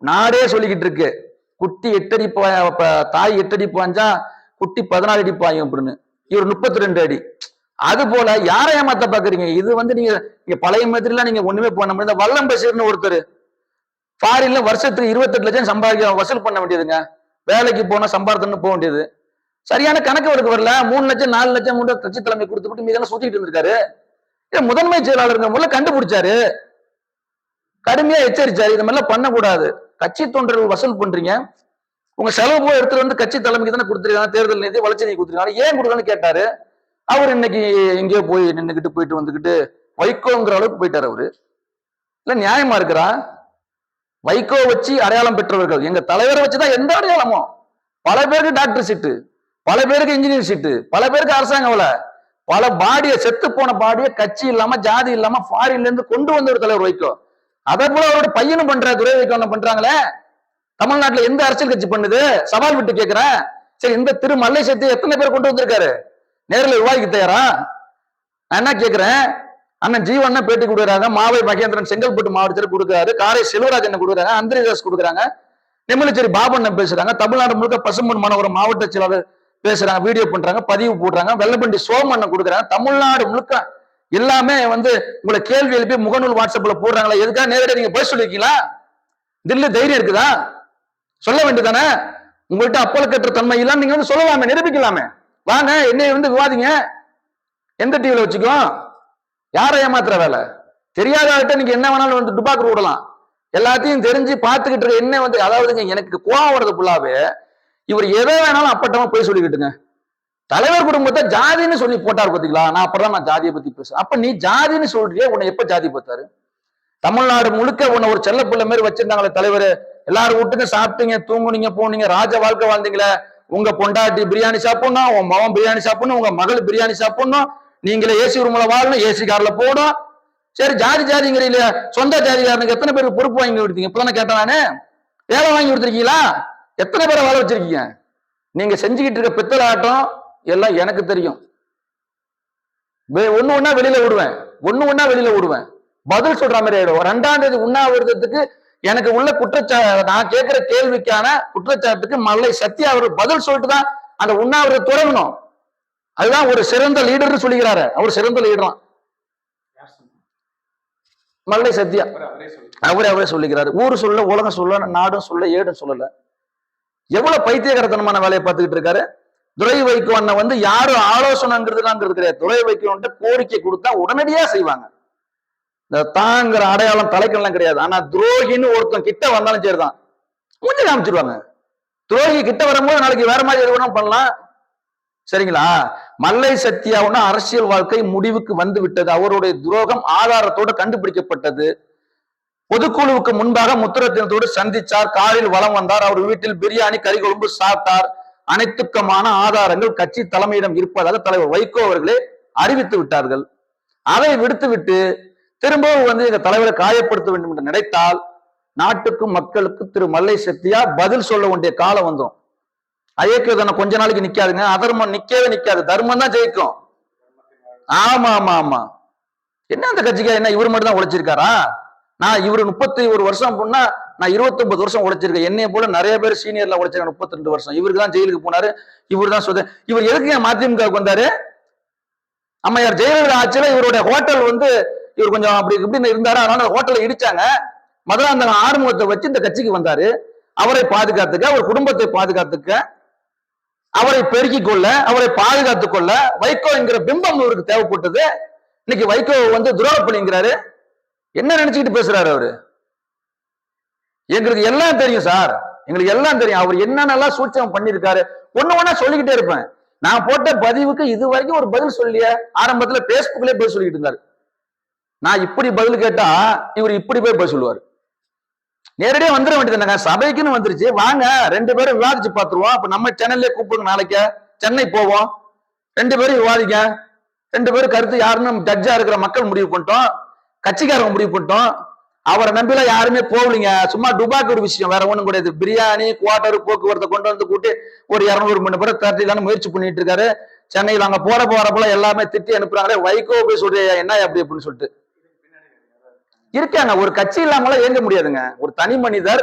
A: நாடே சொல்லிக்கிட்டு இருக்கு. குட்டி 8 அடி தாய் 8 அடி பாஞ்சா குட்டி 14 அடி பாயும் அப்படின்னு. இவர் 32 அடி. அது போல யாரை ஏமாத்த பாக்குறீங்க? இது வந்து நீங்க பழைய மாதிரிலாம் நீங்க ஒண்ணுமே பண்ண முடியாது. வல்லம் பஷீர்னு ஒருத்தர் ஃபாரின்ல வருஷத்துக்கு 28 லட்சம் சம்பாதிக்க வசூல் பண்ண வேண்டியதுங்க. வேலைக்கு போனா சம்பாதித்தன்னு போக வேண்டியது. சரியான கணக்கு அவருக்கு வரல. 3 லட்சம் 4 லட்சம் கூட கட்சி தலைமை கொடுத்துட்டு மீதெல்லாம் சுத்திட்டு இருந்திருக்காரு. முதன்மை செயலாளருங்க முதல்ல கண்டுபிடிச்சாரு, கடுமையா எச்சரிச்சாரு, இது மாதிரிலாம் பண்ணக்கூடாது. கட்சி தொண்டர்கள் வசூல் பண்றீங்க, உங்க செலவு போய் எடுத்துட்டு வந்து கட்சி தலைமைக்கு தானே கொடுத்துருக்காங்க, தேர்தல் நிதி வளர்ச்சி நிதி கொடுத்துருக்காங்க, ஏன் கொடுக்கணும்னு கேட்டாரு. அவர் இன்னைக்கு எங்கேயோ போய் நின்றுகிட்டு போயிட்டு வந்துகிட்டு வைகோங்கிற அளவுக்கு போயிட்டாரு அவரு. இல்ல நியாயமா இருக்கிறா? வைகோ வச்சு அடையாளம் பெற்றவர்கள், எங்க தலைவரை வச்சுதான் எந்த அடையாளமும். பல பேருக்கு டாக்டர் சீட்டு, பல பேருக்கு இன்ஜினியர் சீட்டு, பல பேருக்கு அரசாங்க வேலை, பல பாடிய செத்து போன பாடிய கட்சி இல்லாம ஜாதி இல்லாம ஃபாரின்ல இருந்து கொண்டு வந்த ஒரு தலைவர் வைகோ. அதே போல அவரோட பையனும் பண்ற துரை வைகோ பண்றாங்களே. தமிழ்நாட்டுல எந்த அரசியல் கட்சி பண்ணுது? சவால் விட்டு கேட்கிறேன். சரி, இந்த திரு மல்லை சக்தி எத்தனை பேர் கொண்டு வந்திருக்காரு? நேரில் விவாதிக்க தயாரா? நான் என்ன கேட்கிறேன், அண்ணன் ஜீவன் பேட்டி கொடுக்குறாங்க, மாவை மகேந்திரன் செங்கல்பட்டு மாவட்டத்தில் கொடுக்குறாரு, காரை செல்வராஜன் கொடுக்குறாங்க, அந்திரிதாஸ் கொடுக்குறாங்க, நெம்மலிச்சேரி பாபண்ணன் பேசுறாங்க, தமிழ்நாடு முழுக்க பசும்பொன் மாநகரம் மாவட்ட செயலாளர் பேசுறாங்க, வீடியோ பண்றாங்க, பதிவு போடுறாங்க, வெள்ளப்பண்டி சோமண்ணன் கொடுக்குறாங்க. தமிழ்நாடு முழுக்க எல்லாமே வந்து உங்களை கேள்வி எழுப்பி முகநூல் வாட்ஸ்அப்ல போடுறாங்களா? எதுக்காக நேரடியாக நீங்க போய் சொல்லிருக்கீங்களா? தில்லு தைரியம் இருக்குதா? சொல்ல வேண்டியதானே? உங்கள்கிட்ட அப்பல் கட்டுற தன்மை இல்லாம நீங்க வந்து சொல்லலாமே, நிரூபிக்கலாமே. வாங்க என்னை வந்து விவாதிங்க, எந்த டிவில வச்சுக்கோ. யாரை ஏமாத்துற வேலை? தெரியாத நீங்க என்ன வேணாலும் வந்து துபாக்கு விடலாம். எல்லாத்தையும் தெரிஞ்சு பார்த்துக்கிட்டு இருக்க என்ன வந்து, அதாவதுங்க எனக்கு கோவம் வர்றது ஃபுல்லாவே இவர் எதை வேணாலும் அப்பட்டமா போய் சொல்லிக்கிட்டுங்க. தலைவர் குடும்பத்தை ஜாதின்னு சொல்லி போட்டார் பாத்தீங்களா? நான் அப்புறம் நான் ஜாதியை பத்தி பேசுறேன். அப்ப நீ ஜாதின்னு சொல்றியே, உன்னை எப்ப ஜாதி பார்த்தாரு? தமிழ்நாடு முழுக்க உன்னை ஒரு செல்ல பிள்ளை மாதிரி வச்சிருந்தாங்களே தலைவர். எல்லாரும் வீட்டுக்கு சாப்பிட்டீங்க, தூங்குனீங்க, போனீங்க, ராஜ வாழ்க்கை வாழ்ந்தீங்களே. உங்க பொண்டாட்டி பிரியாணி சாப்பிடணும், உன் மகன் பிரியாணி சாப்பிடணும், உங்க மகள் பிரியாணி சாப்பிடணும், நீங்களே ஏசி ரூம்ல வாழணும், ஏசி கார்ல போகணும். சரி, ஜாதிங்கிறீங்க, சொந்த ஜாதிகாரனுக்கு எத்தனை பேருக்கு பொறுப்பு வாங்கி கொடுத்தீங்க? இப்பதானே கேட்டேன் நானு. வேலை வாங்கி கொடுத்துருக்கீங்களா? எத்தனை பேரை வேலை வச்சிருக்கீங்க? நீங்க செஞ்சுக்கிட்டு இருக்க பித்தளை ஆட்டம், எல்லாம் எனக்கு தெரியும். ஒண்ணு ஒண்ணா வெளியில விடுவேன். பதில் சொல்ற மாதிரி ஆயிடும். 2ஆம் தேதி உண்ணாவிரதத்துக்கு எனக்கு உள்ள நான் கேட்கிற கேள்விக்கான குற்றச்சாட்டுக்கு மல்லை சத்யா அவர் பதில் சொல்லிட்டு தான் அந்த உண்ணாவிரதம் தொடங்கணும். அதுதான் ஒரு சிறந்த லீடர்னு சொல்லிக்கிறாரு. அவர் சிறந்த லீடர் மல்லை சத்யா. அவரே சொல்லிக்கிறாரு. ஊரு சொல்ல, உலகம் சொல்ல, நாடும் சொல்ல, ஏடும் சொல்லல. எவ்வளவு பைத்தியகரத்தனமான வேலையை பார்த்துக்கிட்டு இருக்காரு. துரை வைகோ அண்ணன் வந்து யாரும் ஆலோசனைங்கிறது கிடையாது. துரை வைகோ கோரிக்கை கொடுத்தா உடனடியா செய்வாங்க. இந்த தாங்கிற அடையாளம் தலைக்கெல்லாம் கிடையாது. ஆனா துரோகின்னு ஒருத்தன் கிட்ட வந்தாலும் சரிதான், மூஞ்சி காமிச்சிருவாங்க. துரோகி கிட்ட வரும்போது நாளைக்கு வேற மாதிரி எதுவும் பண்ணலாம். சரிங்களா? மல்லை சத்யாவுன்னா அரசியல் வாழ்க்கை முடிவுக்கு வந்து விட்டது. அவருடைய துரோகம் ஆதாரத்தோடு கண்டுபிடிக்கப்பட்டது. பொதுக்குழுவுக்கு முன்பாக முத்துரத்தினத்தோடு சந்திச்சார். காரில் வலம் வந்தார். அவர் வீட்டில் பிரியாணி, கறி குழம்பு சாப்பிட்டார். அனைத்துக்குமான ஆதாரங்கள் கட்சி தலைமையிடம் இருப்பதாக தலைவர் வைகோ அவர்களே அறிவித்து விட்டார்கள். அதை விடுத்துவிட்டு திரும்பவும் வந்து எங்க தலைவரை காயப்படுத்த வேண்டும் என்று நினைத்தால் நாட்டுக்கும் மக்களுக்கு திரு மல்லை சத்யா பதில் சொல்ல வேண்டிய காலம் வந்துடும். ஐக்கிய கொஞ்ச நாளைக்கு நிக்காதுங்க. அதர்மம் நிக்கவே நிக்காது. தர்மம் தான் ஜெயிக்கும். ஆமா ஆமா ஆமா. என்ன அந்த கட்சிக்கா என்ன இவர் மட்டும் தான் உழைச்சிருக்காரா? நான் இவரு 31 வருஷம் போனா நான் 29 வருஷம் உழைச்சிருக்கேன். என்னைய போல நிறைய பேர் சீனியர்ல உழைச்சிருக்காங்க 32 வருஷம். இவருக்கு தான் ஜெயிலுக்கு போனாரு. இவர் தான் இவர் எதுக்கு மதிமுகவுக்கு வந்தாரு? அம்மையார் ஜெயலலிதா ஆட்சியில இவருடைய ஹோட்டல் வந்து இவர் கொஞ்சம் அப்படி இப்படின்னு இருந்தாரு. அதனால ஹோட்டலை இடிச்சாங்க. மதுராந்தகம் ஆறுமுகத்தை வச்சு இந்த கட்சிக்கு வந்தாரு. அவரை பாதுகாத்துக்க, அவர் குடும்பத்தை பாதுகாத்துக்க, அவரை பெருக்கிக் கொள்ள, அவரை பாதுகாத்துக் கொள்ள வைகோ என்கிற பிம்பம் இவருக்கு தேவைப்பட்டது. இன்னைக்கு வைகோ வந்து துரோகம் பண்ணிங்கிறாரு. என்ன நினைச்சுக்கிட்டு பேசுறாரு அவரு? எங்களுக்கு எல்லாம் தெரியும் சார், எங்களுக்கு எல்லாம் தெரியும். அவர் என்னென்னலாம் சூட்சம் பண்ணிருக்காரு ஒண்ணு ஒண்ணா சொல்லிக்கிட்டே இருப்பேன். நான் போட்ட பதிவுக்கு இது வரைக்கும் ஒரு பதில் சொல்லிய. ஆரம்பத்துல பேஸ்புக்லயே பதில் சொல்லிக்கிட்டு இருந்தாரு. நான் இப்படி பதில் கேட்டா இவர் இப்படி போய் பதில் சொல்லுவாரு. நேரடியா வந்துட வேண்டியதுங்க. சபைக்குன்னு வந்துருச்சு, வாங்க 2 பேரும் விவாதிச்சு பாத்துருவோம். அப்ப நம்ம சேனல்லே கூப்பிடுங்க. நாளைக்கு சென்னை போவோம், 2 பேரும் விவாதிக்க. 2 பேரும் கருத்து யாருன்னு ஜட்ஜா இருக்கிற மக்கள் முடிவு பண்ணிட்டோம், கட்சிக்காரங்க முடிவு பண்ணிட்டோம். அவரை நம்பில யாருமே போகலீங்க. சும்மா டுபாக்கு ஒரு விஷயம், வேற ஒண்ணும் கிடையாது. பிரியாணி, குவார்டர், போக்குவரத்தை கொண்டு வந்து கூட்டி ஒரு 200 பேரை தரட்டிலான முயற்சி பண்ணிட்டு இருக்காரு. சென்னையில் அங்க போறப்போல எல்லாமே திட்டி அனுப்புறாங்களே. வைகோ போய் சொல்றியா என்ன அப்படி அப்படின்னு சொல்லிட்டு இருக்காங்க. ஒரு கட்சி இல்லாமலாம் இயங்க முடியாதுங்க. ஒரு தனி மனிதர்,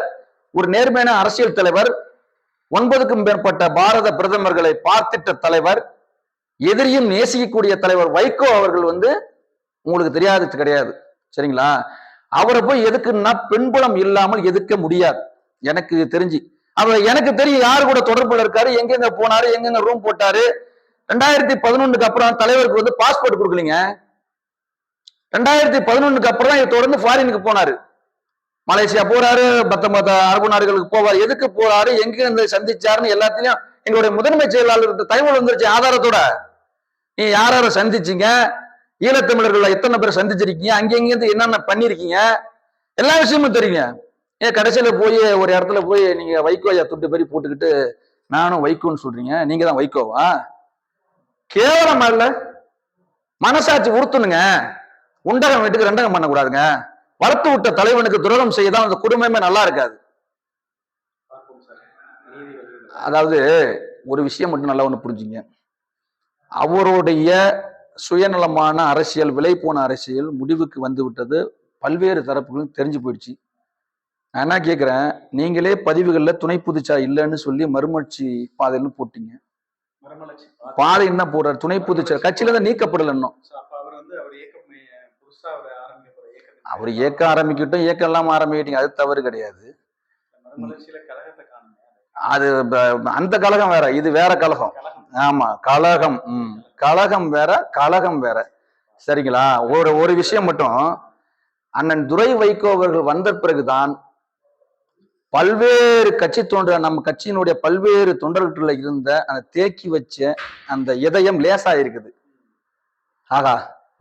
A: ஒரு நேர்மையான அரசியல் தலைவர், 9க்கும் மேற்பட்ட பாரத பிரதமர்களை பார்த்திட்ட தலைவர், எதிரியும் நேசிக்கக்கூடிய தலைவர் வைகோ அவர்கள் வந்து உங்களுக்கு தெரியாது கிடையாது. சரிங்களா? அவரை போய் எதுக்குன்னா பின்புலம் இல்லாமல் எதுக்க முடியாது. எனக்கு தெரிஞ்சு அவர் எனக்கு தெரியும் யாரு கூட தொடர்புல இருக்காரு, எங்கெங்க போனாரு, எங்கெங்க ரூம் போட்டாரு. 2011 அப்புறம் தலைவருக்கு வந்து பாஸ்போர்ட் கொடுக்கலீங்க. 2011 அப்புறம் தான் தொடர்ந்து ஃபாரினுக்கு போனாரு. மலேசியா போறாரு, மத்த அரபு நாடுகளுக்கு போவாரு. எதுக்கு போறாரு, எங்க இருந்து சந்திச்சாருன்னு எல்லாத்தையும் எங்களுடைய முதன்மை செயலாளர் தகவல் வந்துருச்சு ஆதாரத்தோட. நீ யார சந்திச்சீங்க, ஈழத்தமிழர்கள் எத்தனை பேர் சந்திச்சிருக்கீங்க, அங்கிருந்து என்னென்ன பண்ணிருக்கீங்க, எல்லா விஷயமும் தெரியுங்க. ஏன் கடைசியில போய் ஒரு இடத்துல போய் நீங்க வைகோயா துட்டு பேரி போட்டுக்கிட்டு நானும் வைகோன்னு சொல்றீங்க, நீங்க தான் வைகோவா? கேவலமா இல்ல? மனசாட்சி உறுத்துனுங்க. உண்டகம் வீட்டுக்கு ரெண்டகம் பண்ணக்கூடாதுங்க. வளர்த்து விட்ட தலைவனுக்கு துரோகம் செய்யதான் அந்த குடும்பமே நல்லா இருக்காது. அதாவது ஒரு விஷயம் மட்டும் நல்லா ஒண்ணு புரிஞ்சுங்க. அவருடைய சுயநலமான அரசியல், விலை போன அரசியல் முடிவுக்கு வந்து விட்டது. பல்வேறு தரப்புகளும் தெரிஞ்சு போயிடுச்சு. நான் என்ன கேட்கிறேன், நீங்களே பதிவுகள்ல துணை புதுச்சா இல்லைன்னு சொல்லி மறுமலர்ச்சி பாதைன்னு போட்டீங்க. பாதை என்ன போடுறாரு? துணை புதுச்சா கட்சியில தான் நீக்கப்படல இன்னும். அவர் இயக்க ஆரம்பிக்கட்டும், இயக்கம் இல்லாம ஆரம்பிக்கிட்டீங்க, அது தவறு கிடையாது. அது அந்த கழகம் வேற, இது வேற கழகம். ஆமா, கழகம். கழகம் வேற, கழகம் வேற. சரிங்களா? ஒரு விஷயம் மட்டும், அண்ணன் துரை வைகோ அவர்கள் வந்த பிறகுதான் பல்வேறு கட்சி நம்ம கட்சியினுடைய பல்வேறு தொண்டர்கிட்ட இருந்த அந்த தேக்கி வச்ச அந்த இதயம் லேசா இருக்குது. ஆகா,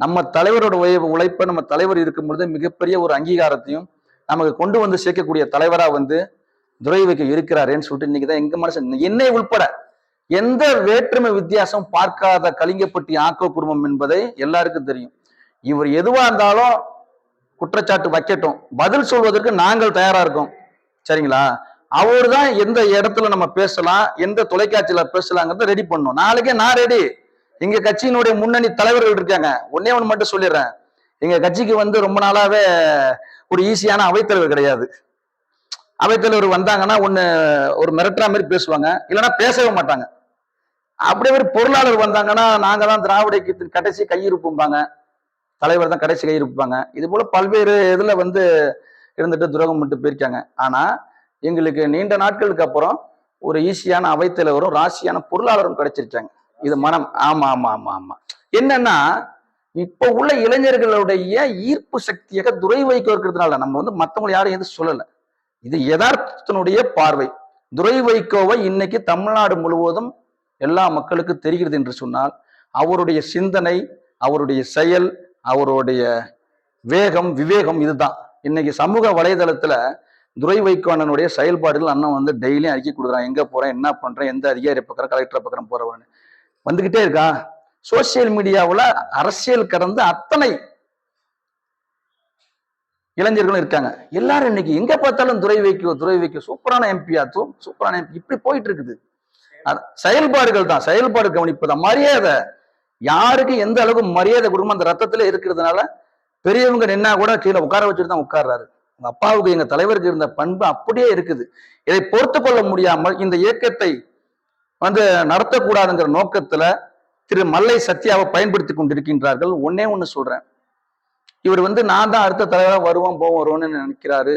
A: நம்ம தலைவரோட உழைப்ப நம்ம தலைவர் இருக்கும் பொழுது மிகப்பெரிய ஒரு அங்கீகாரத்தையும் நமக்கு கொண்டு வந்து சேர்க்கக்கூடிய தலைவரா வந்து துரை வைகோ இருக்கிறாருன்னு சொல்லிட்டு இன்னைக்குதான் எங்க மனசு, என்னை உள்பட எந்த வேற்றுமை வித்தியாசம் பார்க்காத கலிங்கப்பட்டி ஆக்கோ குடும்பம் என்பதை எல்லாருக்கும் தெரியும். இவர் எதுவா இருந்தாலும் குற்றச்சாட்டு வைக்கட்டும், பதில் சொல்வதற்கு நாங்கள் தயாரா இருக்கோம். சரிங்களா? அவர் தான் எந்த இடத்துல நம்ம பேசலாம், எந்த தொலைக்காட்சியில பேசலாங்கிறத ரெடி பண்ணும். நாளைக்கே நான் ரெடி. எங்க கட்சியினுடைய முன்னணி தலைவர்கள் இருக்காங்க. ஒன்னே ஒண்ணு மட்டும் சொல்லிடுறேன். எங்க கட்சிக்கு வந்து ரொம்ப நாளாவே ஒரு ஈஸியான அவைத்தலைவர் கிடையாது. அவைத்தலைவர் வந்தாங்கன்னா ஒரு மிரட்டுற மாதிரி பேசுவாங்க, இல்லைன்னா பேசவே மாட்டாங்க. அப்படி ஒரு பொருளாளர் வந்தாங்கன்னா நாங்க தான் திராவிட இயக்கத்தின் கடைசி கையிருப்பும்பாங்க, தலைவர் தான் கடைசி கையிருப்பாங்க. இது போல பல்வேறு இதுல வந்து இருந்துட்டு துரோகம் மட்டும் போயிருக்காங்க. ஆனா எங்களுக்கு நீண்ட நாட்களுக்கு அப்புறம் ஒரு ஈஸியான அவைத்தலைவரும் ராசியான பொருளாளரும் கிடைச்சிருக்காங்க. இது மனம். ஆமா ஆமா ஆமா ஆமா. என்னன்னா இப்ப உள்ள இளைஞர்களுடைய ஈர்ப்பு சக்தியாக துரை வைக்கோ இருக்கிறதுனால நம்ம வந்து மத்தவங்க யாரும் எதுவும் சொல்லல. இது யதார்த்தத்தினுடைய பார்வை. துரை வைகோவை இன்னைக்கு தமிழ்நாடு முழுவதும் எல்லா மக்களுக்கும் தெரிகிறது என்று சொன்னால் அவருடைய சிந்தனை, அவருடைய செயல், அவருடைய வேகம், விவேகம் இதுதான். இன்னைக்கு சமூக வலைதளத்துல துரை வைகோனுடைய செயல்பாடுகள் அண்ணன் வந்து டெய்லியும் அறிக்கை கொடுக்குறான். எங்க போறேன், என்ன பண்றேன், எந்த அதிகாரி பக்கம், கலெக்டர் பக்கம் போறவன்னு வந்துகிட்டே இருக்கா. சோசியல் மீடியாவுல அரசியல் கடந்து அத்தனை இளைஞர்களும் இருக்காங்க. எல்லாரும் இன்னைக்கு எங்க பார்த்தாலும் துரை வைக்கோ சூப்பரான எம்பியா, சூப்பரான எம்பி, இப்படி போயிட்டு இருக்குது. செயல்பாடுகள் தான், செயல்பாடு கவனிப்புதான். மரியாதை, யாருக்கு எந்த அளவுக்கு மரியாதை கொடுக்கணும் அந்த ரத்தத்துல இருக்கிறதுனால பெரியவங்க நின்னா கூட கீழே உட்கார வச்சுட்டு தான் உட்கார்றாரு. உங்க அப்பாவுக்கு எங்க தலைவருக்கு இருந்த பண்பு அப்படியே இருக்குது. இதை பொறுத்து கொள்ள முடியாமல் இந்த இயக்கத்தை வந்து நடத்தக்கூடாதுங்கிற நோக்கத்துல திரு மல்லை சத்யாவை பயன்படுத்தி கொண்டிருக்கின்றார்கள். ஒன்னே ஒண்ணு சொல்றேன், இவர் வந்து நான் தான் அடுத்த தலைவராக வருவோம்னு நினைக்கிறாரு,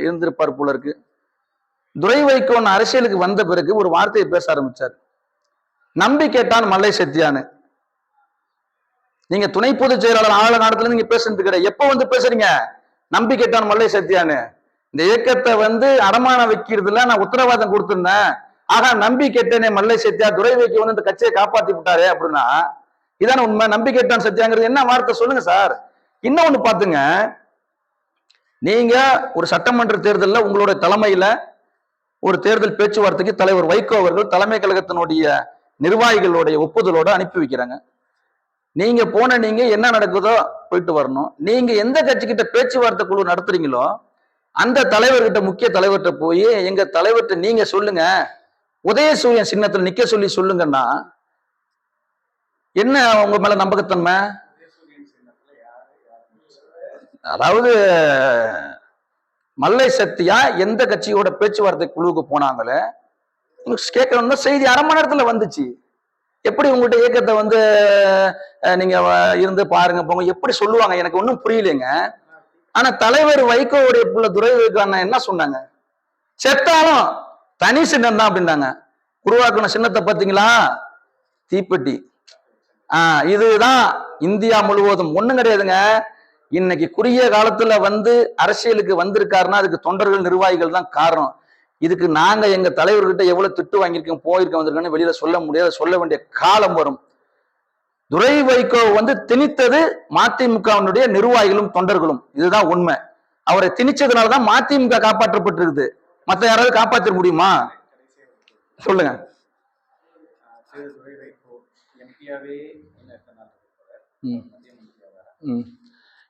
A: இருந்திருப்பார் போல இருக்கு. துரை வைகோன் அரசியலுக்கு வந்த பிறகு ஒரு வார்த்தையை பேச ஆரம்பிச்சார், நம்பி கேட்டான் மல்லை சத்யான்னு. நீங்க துணை பொதுச் செயலாளர் ஆள நாடத்துல நீங்க பேசுறது கிடையாது. எப்ப வந்து பேசுறீங்க, நம்பி கேட்டான் மல்லை சத்யான்னு. இந்த இயக்கத்தை வந்து அடமானம் வைக்கிறதுல நான் உத்தரவாதம் கொடுத்திருந்தேன், ஆகா நம்பி கேட்டேனே மல்லை சத்யா, துரை வைகோ வந்து இந்த கட்சியை காப்பாத்தி விட்டாரு அப்படின்னா இதான உண்மை. நம்பி கேட்டான் சத்யாங்கிறது என்ன வார்த்தை சொல்லுங்க சார். இன்னொன்னு பாத்துங்க, நீங்க ஒரு சட்டமன்ற தேர்தலில் உங்களுடைய தலைமையில ஒரு தேர்தல் பேச்சுவார்த்தைக்கு தலைவர் வைகோ அவர்கள் தலைமை கழகத்தினுடைய நிர்வாகிகளுடைய ஒப்புதலோட அனுப்பி வைக்கிறாங்க. நீங்க நீங்க என்ன நடக்குதோ போயிட்டு வரணும். நீங்க எந்த கட்சிக்கிட்ட பேச்சுவார்த்தை குழு நடத்துறீங்களோ அந்த தலைவர்கிட்ட, முக்கிய தலைவர்கிட்ட போய் எங்க தலைவர்கிட்ட நீங்க சொல்லுங்க, உதயசூரியன் சின்னத்தில் நிக்க சொல்லி சொல்லுங்கன்னா என்ன உங்க மேல நம்பகத்தன்மை? அதாவது மல்லை சத்யா எந்த கட்சியோட பேச்சுவார்த்தை குழுவுக்கு போனாங்களே கேட்கணும்னா செய்தி அரை மணி நேரத்துல வந்துச்சு. எப்படி உங்கள்கிட்ட இயக்கத்தை வந்து நீங்க இருந்து பாருங்க போங்க எப்படி சொல்லுவாங்க, எனக்கு ஒன்றும் புரியலைங்க. ஆனா தலைவர் வைகோவுடைய புள்ள துரை வைகோ அண்ணா என்ன சொன்னாங்க, செத்தாலும் தனி சின்னம் தான் அப்படின்னாங்க. உருவாக்குன சின்னத்தை பார்த்தீங்களா, தீப்பெட்டி. இதுதான் இந்தியா முழுவதும். ஒண்ணும் கிடையாதுங்க. இன்னைக்கு குறுகிய காலத்துல வந்து அரசியலுக்கு வந்திருக்காருன்னா அதுக்கு தொண்டர்கள், நிர்வாகிகள் தான் காரணம். இதுக்கு நாங்க எங்க தலைவர்கிட்ட எவ்வளவு திட்டு வாங்கியிருக்கோம், போயிருக்கோம், வந்திருக்கோம்னு வெளியில சொல்ல முடியாது. சொல்ல வேண்டிய காலம் வரும். துரை வைகோ வந்து திணித்தது மதிமுகவினுடைய நிர்வாகிகளும் தொண்டர்களும், இதுதான் உண்மை. அவரை திணிச்சதுனாலதான் மதிமுக காப்பாற்றப்பட்டிருக்குது. மத்த யாராவது காப்பாற்ற முடியுமா சொல்லுங்க.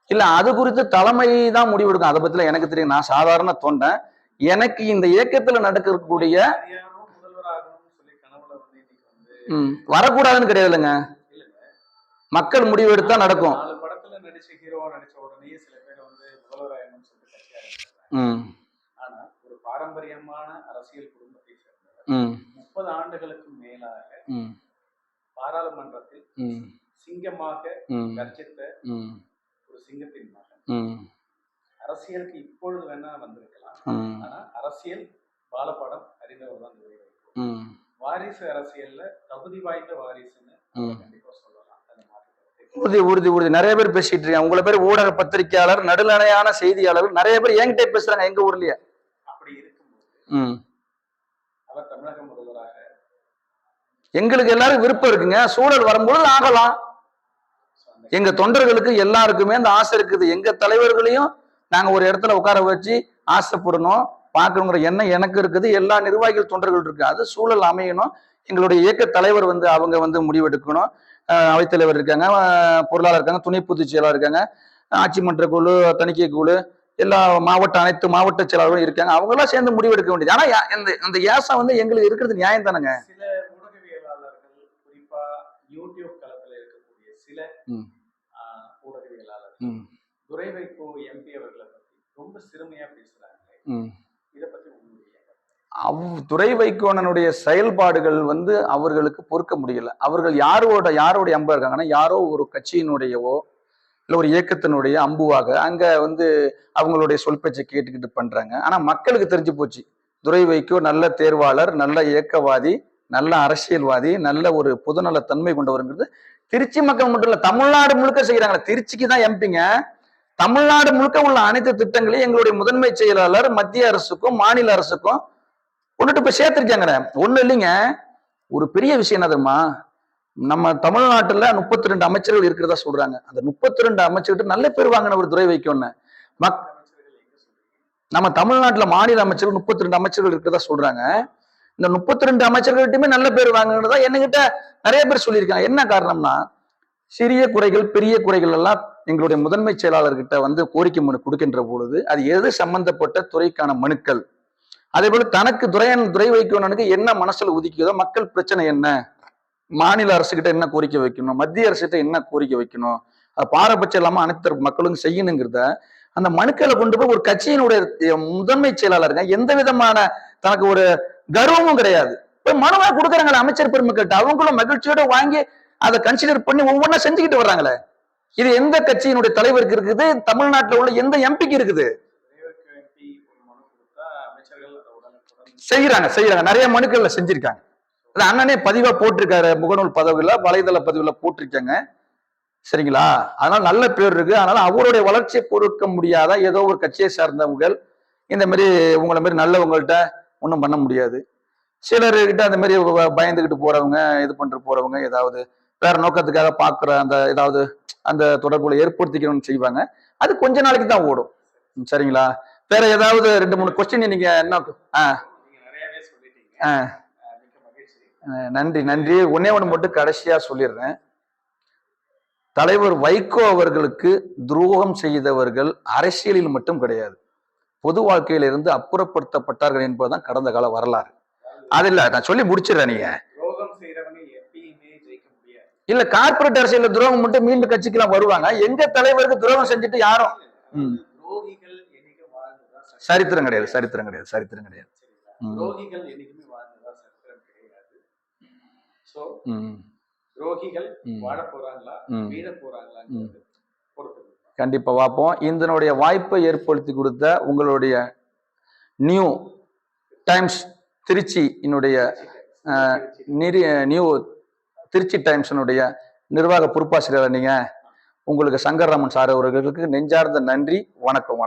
A: இல்ல, அது குறித்து தலைமை தான் முடிவெடுக்கும். அதை பத்தில எனக்கு தெரியும். நான் சாதாரண தொண்டன். எனக்கு இந்த இயக்கத்துல நடக்கக்கூடிய வரக்கூடாதுன்னு கிடையாது இல்லைங்க, மக்கள் முடிவு எடுத்தா நடக்கும்.
B: பாரம்பரியமான அரசியல் குடும்பத்தை சேர்ந்தவர் 30 ஆண்டுகளுக்கு மேலாக பாராளுமன்றத்தில் சிங்கமாக கர்ஜித்த ஒரு சிங்கத்தின் மகன். அரசியலுக்கு இப்பொழுது வேணா வந்திருக்கலாம், ஆனா அரசியல் பாலபாடம் அறிந்தவர் தான் துரை வைகோ. வாரிசு அரசியல்ல தகுதி வாய்ந்த வாரிசுன்னு கண்டிப்பா சொல்லலாம்.
A: உறுதி உறுதி உறுதி. நிறைய பேர் பேசிட்டு இருக்காங்க. உங்களை பேர் ஊடக பத்திரிகையாளர், நடுநிலையான செய்தியாளர் நிறைய பேர் என்கிட்ட பேசுறாங்க எங்க ஊர்லயே.
B: அப்படி இருக்கும்போது அவர் தமிழக முதல்வராக
A: எங்களுக்கு எல்லாரும் விருப்பம் இருக்குங்க. சூழல் வரும்போது ஆகலாம். எங்க தொண்டர்களுக்கு எல்லாருக்குமே அந்த ஆசை இருக்குது. எங்க தலைவர்களையும் நாங்க ஒரு இடத்துல உட்கார வச்சு ஆசைப்படணும், பார்க்கணுங்கிற எண்ணம் எனக்கு இருக்குது. எல்லா நிர்வாகிகள் தொண்டர்கள் இருக்கு. அது சூழல் அமையணும். எங்களுடைய இயக்க தலைவர் வந்து அவங்க வந்து முடிவெடுக்கணும். அவைத்தலைவர் இருக்காங்க, பொருளாளர் இருக்காங்க, துணை பொதுச் செயலாளர் இருக்காங்க, ஆட்சி மன்ற குழு, தணிக்கை குழு, எல்லா அனைத்து மாவட்ட செயலாளர்களும் இருக்காங்க. அவங்க எல்லாம் சேர்ந்து முடிவெடுக்க வேண்டியது. ஆனா இந்த ஏசம் வந்து எங்களுக்கு இருக்கிறது நியாயம் தானங்க.
B: சில ஊடகவியலாளர்கள், குறிப்பா யூடியூப் தளத்துல இருக்கக்கூடிய சில ஊடகவியலாளர்கள் துரை வைகோ எம்பி அவர்களை பத்தி ரொம்ப சிறுமையா பேசுறாங்க. இதை பத்தி
A: துரை வைகோனனுடைய செயல்பாடுகள் வந்து அவர்களுக்கு பொறுக்க முடியல. அவர்கள் யாரோட அம்பா இருக்காங்கன்னா, யாரோ ஒரு கட்சியினுடையவோ இல்ல ஒரு இயக்கத்தினுடைய அம்புவாக அங்க வந்து அவங்களுடைய சொல் பேச்சை கேட்டுக்கிட்டு பண்றாங்க. ஆனா மக்களுக்கு தெரிஞ்சு போச்சு, துரை வைகோ நல்ல தேர்வாளர், நல்ல இயக்கவாதி, நல்ல அரசியல்வாதி, நல்ல ஒரு பொதுநல தன்மை கொண்டவருங்கிறது திருச்சி மக்கள் மட்டும் இல்ல, தமிழ்நாடு முழுக்க செய்யறாங்க. திருச்சிக்கு தான் எம்பிங்க. தமிழ்நாடு முழுக்க உள்ள அனைத்து திட்டங்களையும் எங்களுடைய முதன்மை செயலாளர் மத்திய அரசுக்கும் மாநில அரசுக்கும் கொண்டுட்டு போய் சேர்த்திருக்காங்க. ஒண்ணு இல்லைங்க, ஒரு பெரிய விஷயம் என்ன தெரியுமா, நம்ம தமிழ்நாட்டுல 32 அமைச்சர்கள் இருக்கிறதா சொல்றாங்க. அந்த 32 அமைச்சர்கிட்ட நல்ல பேர் வாங்கின ஒரு துரை வைக்கோன்னு நம்ம தமிழ்நாட்டுல மாநில அமைச்சர்கள் 32 அமைச்சர்கள் இருக்கிறதா சொல்றாங்க. இந்த 32 அமைச்சர்கள்ட்டுமே நல்ல பேர் வாங்கினதா என்கிட்ட நிறைய பேர் சொல்லியிருக்காங்க. என்ன காரணம்னா, சிறிய குறைகள் பெரிய குறைகள் எல்லாம் எங்களுடைய முதன்மை செயலாளர்கிட்ட வந்து கோரிக்கை மனு கொடுக்கின்ற பொழுது அது எது சம்பந்தப்பட்ட துறைக்கான மனுக்கள், அதே போல தனக்கு துரை வைக்கணும்னு என்ன மனசுல உதிக்குதோ, மக்கள் பிரச்சனை என்ன, மாநில அரசுகிட்ட என்ன கோரிக்கை வைக்கணும், மத்திய அரசுகிட்ட என்ன கோரிக்கை வைக்கணும், அது பாரபட்சம் இல்லாம அனைத்து மக்களும் செய்யணுங்கிறத அந்த மனுக்களை கொண்டு போய் ஒரு கட்சியினுடைய முதன்மை செயலாளருங்க எந்த விதமான தனக்கு ஒரு கர்வமும் கிடையாது, போய் மனுவா கொடுக்குறாங்களே அமைச்சர் பெருமக்கிட்ட, அவங்களும் மகிழ்ச்சியோட வாங்கி அதை கன்சிடர் பண்ணி ஒவ்வொன்றா செஞ்சுக்கிட்டு வர்றாங்களே. இது எந்த கட்சியினுடைய தலைவருக்கு இருக்குது, தமிழ்நாட்டில் உள்ள எந்த எம்பிக்கு இருக்குது? செய்யறாங்க நிறைய மனுக்கள்ல செஞ்சிருக்காங்க. அண்ணனே பதிவா போட்டிருக்காரு, முகநூல் பதவியில வலைதள பதிவுல போட்டிருக்காங்க. சரிங்களா? அதனால நல்ல பேர் இருக்கு. அதனால அவருடைய வளர்ச்சியை பொறுக்க முடியாத ஏதோ ஒரு கட்சியை சார்ந்தவங்க இந்த மாதிரி உங்களை மாதிரி நல்லவங்கள்ட்ட ஒன்றும் பண்ண முடியாது. சிலர்கிட்ட அந்த மாதிரி பயந்துகிட்டு போறவங்க, இது பண்ணிட்டு போறவங்க ஏதாவது வேற நோக்கத்துக்காக பாக்குற அந்த ஏதாவது அந்த தொடர்புல ஏற்படுத்திக்கணும்னு செய்வாங்க. அது கொஞ்ச நாளைக்கு தான் ஓடும். சரிங்களா? வேற ஏதாவது 2-3 கொஸ்டின் நீங்க என்ன? நன்றி. ஒன்னே ஒண்ணு மட்டும் கடைசியா சொல்லிடுறேன். தலைவர் வைகோ அவர்களுக்கு துரோகம் செய்தவர்கள் அரசியலில் மட்டும் கிடையாது, பொது வாழ்க்கையிலிருந்து அப்புறப்படுத்தப்பட்டார்கள் என்பதுதான் கடந்த கால வரலாறு. அது இல்ல, நான் சொல்லி முடிச்சிடறேன். நீங்க இல்ல கார்பரேட் அரசியல் துரோகம் மட்டும் மீண்டும் கட்சிக்கெல்லாம் வருவாங்க. எங்க தலைவருக்கு துரோகம் செஞ்சுட்டு யாரும் சரித்திரம் கிடையாது. கண்டிப்பா பார்ப்போம். இதனுடைய வாய்ப்பை ஏற்படுத்தி கொடுத்த உங்களுடைய new times Tiruchi new Tiruchi டைம்ஸினுடைய நிர்வாக பொறுப்பாசிரியர் நீங்க, உங்களுக்கு சங்கர் ராமன் சார் அவர்களுக்கு நெஞ்சார்ந்த நன்றி. வணக்கம்.